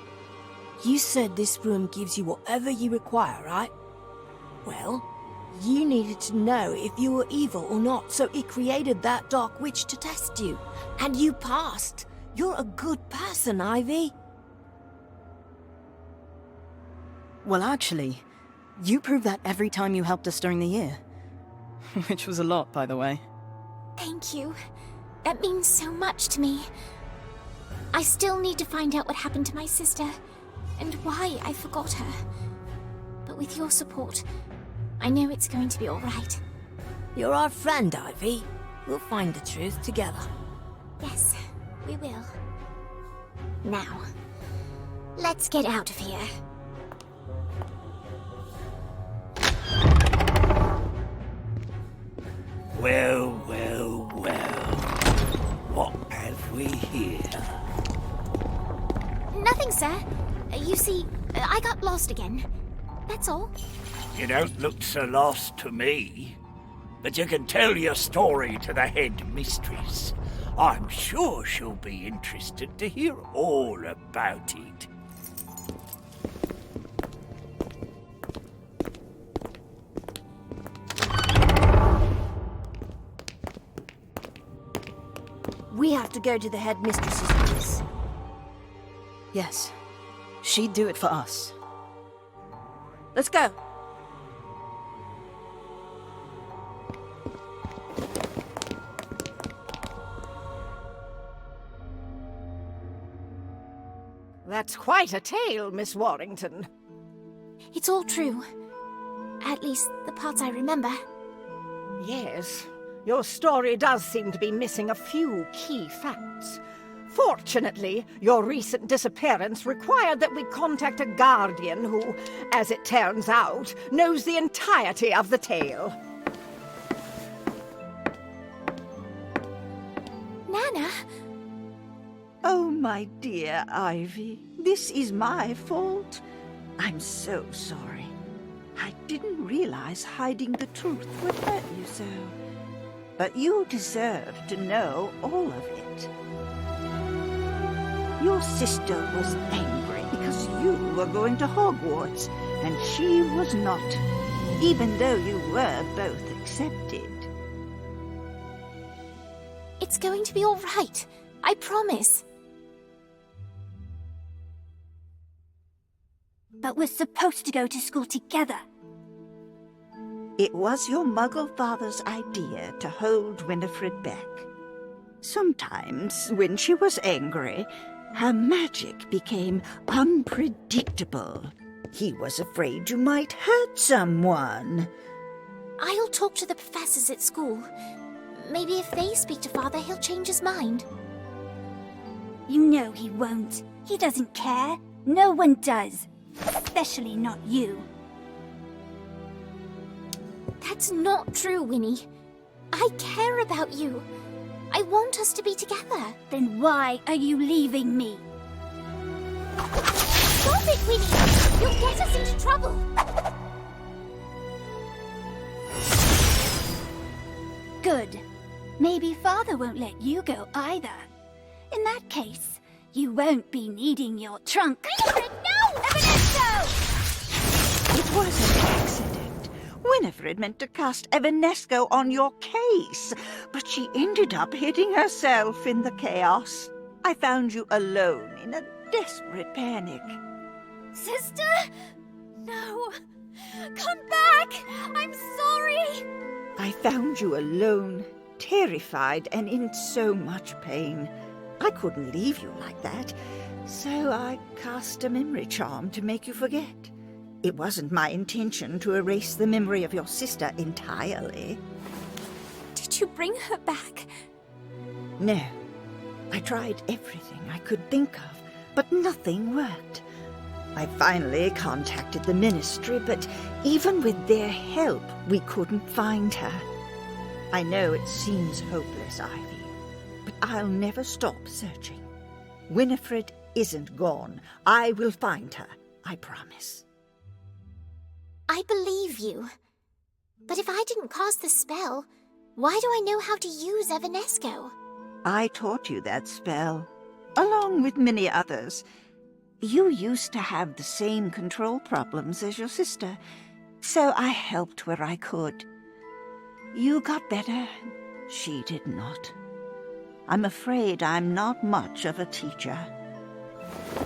You said this room gives you whatever you require, right? Well, you needed to know if you were evil or not, so it created that dark witch to test you. And you passed. You're a good person, Ivy. Well, actually, you prove that every time you helped us during the year. Which was a lot, by the way. Thank you. That means so much to me. I still need to find out what happened to my sister, and why I forgot her. But with your support, I know it's going to be all right. You're our friend, Ivy. We'll find the truth together. Yes, we will. Now, let's get out of here. Well, well, well. What have we here? Nothing, sir. You see, I got lost again. That's all. You don't look so lost to me. But you can tell your story to the head mistress. I'm sure she'll be interested to hear all about it. We have to go to the headmistress's place. Yes. She'd do it for us. Let's go. That's quite a tale, Miss Warrington. It's all true. At least the parts I remember. Yes, your story does seem to be missing a few key facts. Fortunately, your recent disappearance required that we contact a guardian who, as it turns out, knows the entirety of the tale. Nana? Oh, my dear Ivy, this is my fault. I'm so sorry. I didn't realize hiding the truth would hurt you so. But you deserve to know all of it. Your sister was angry because you were going to Hogwarts, and she was not, even though you were both accepted. It's going to be all right. I promise. But we're supposed to go to school together. It was your Muggle father's idea to hold Winifred back. Sometimes, when she was angry, her magic became unpredictable. He was afraid you might hurt someone. I'll talk to the professors at school. Maybe if they speak to Father, he'll change his mind. You know he won't. He doesn't care. No one does. Especially not you. That's not true, Winnie. I care about you. I want us to be together. Then why are you leaving me? Stop it, Winnie! You'll get us into trouble. Good. Maybe Father won't let you go either. In that case, you won't be needing your trunk. Winifred, no! Evanesco! It was an accident. Winifred meant to cast Evanesco on your case, but she ended up hitting herself in the chaos. I found you alone in a desperate panic. Sister? No. Come back! I'm sorry! I found you alone, terrified and in so much pain. I couldn't leave you like that, so I cast a memory charm to make you forget. It wasn't my intention to erase the memory of your sister entirely. Did you bring her back? No. I tried everything I could think of, but nothing worked. I finally contacted the Ministry, but even with their help, we couldn't find her. I know it seems hopeless, Ivy, but I'll never stop searching. Winifred isn't gone. I will find her, I promise. I believe you. But if I didn't cast the spell, Why do I know how to use Evanesco? I taught you that spell, along with many others. You used to have the same control problems as your sister, so I helped where I could. You got better, she did not. I'm afraid I'm not much of a teacher.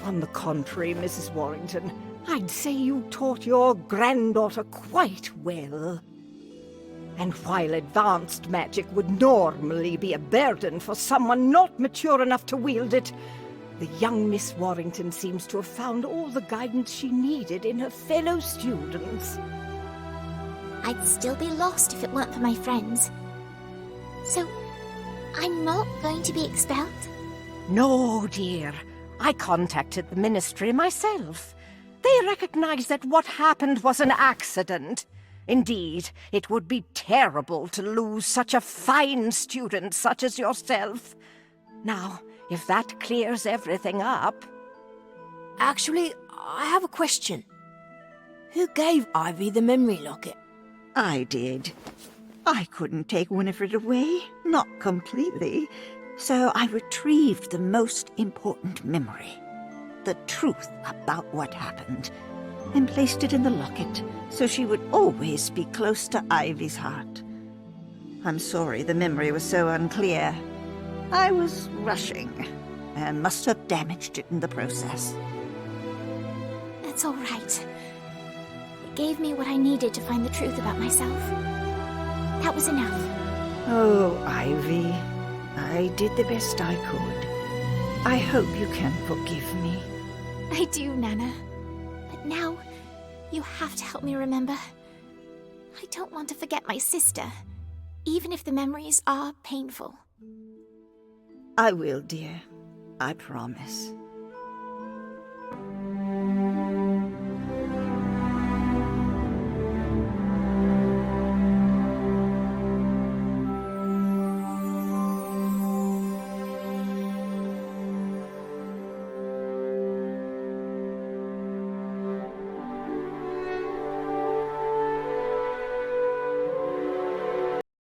On the contrary, Mrs. Warrington, I'd say you taught your granddaughter quite well. And while advanced magic would normally be a burden for someone not mature enough to wield it, the young Miss Warrington seems to have found all the guidance she needed in her fellow students. I'd still be lost if it weren't for my friends. So, I'm not going to be expelled? No, dear. I contacted the ministry myself. They recognized that what happened was an accident. Indeed, it would be terrible to lose such a fine student such as yourself. Now, if that clears everything up... Actually, I have a question. Who gave Ivy the memory locket? I did. I couldn't take Winifred away, not completely, so I retrieved the most important memory, the truth about what happened, and placed it in the locket so she would always be close to Ivy's heart. I'm sorry the memory was so unclear. I was rushing and must have damaged it in the process. That's all right. It gave me what I needed to find the truth about myself. That was enough. Oh, Ivy, I did the best I could. I hope you can forgive me. I do, Nana. But now, you have to help me remember. I don't want to forget my sister, even if the memories are painful. I will, dear. I promise.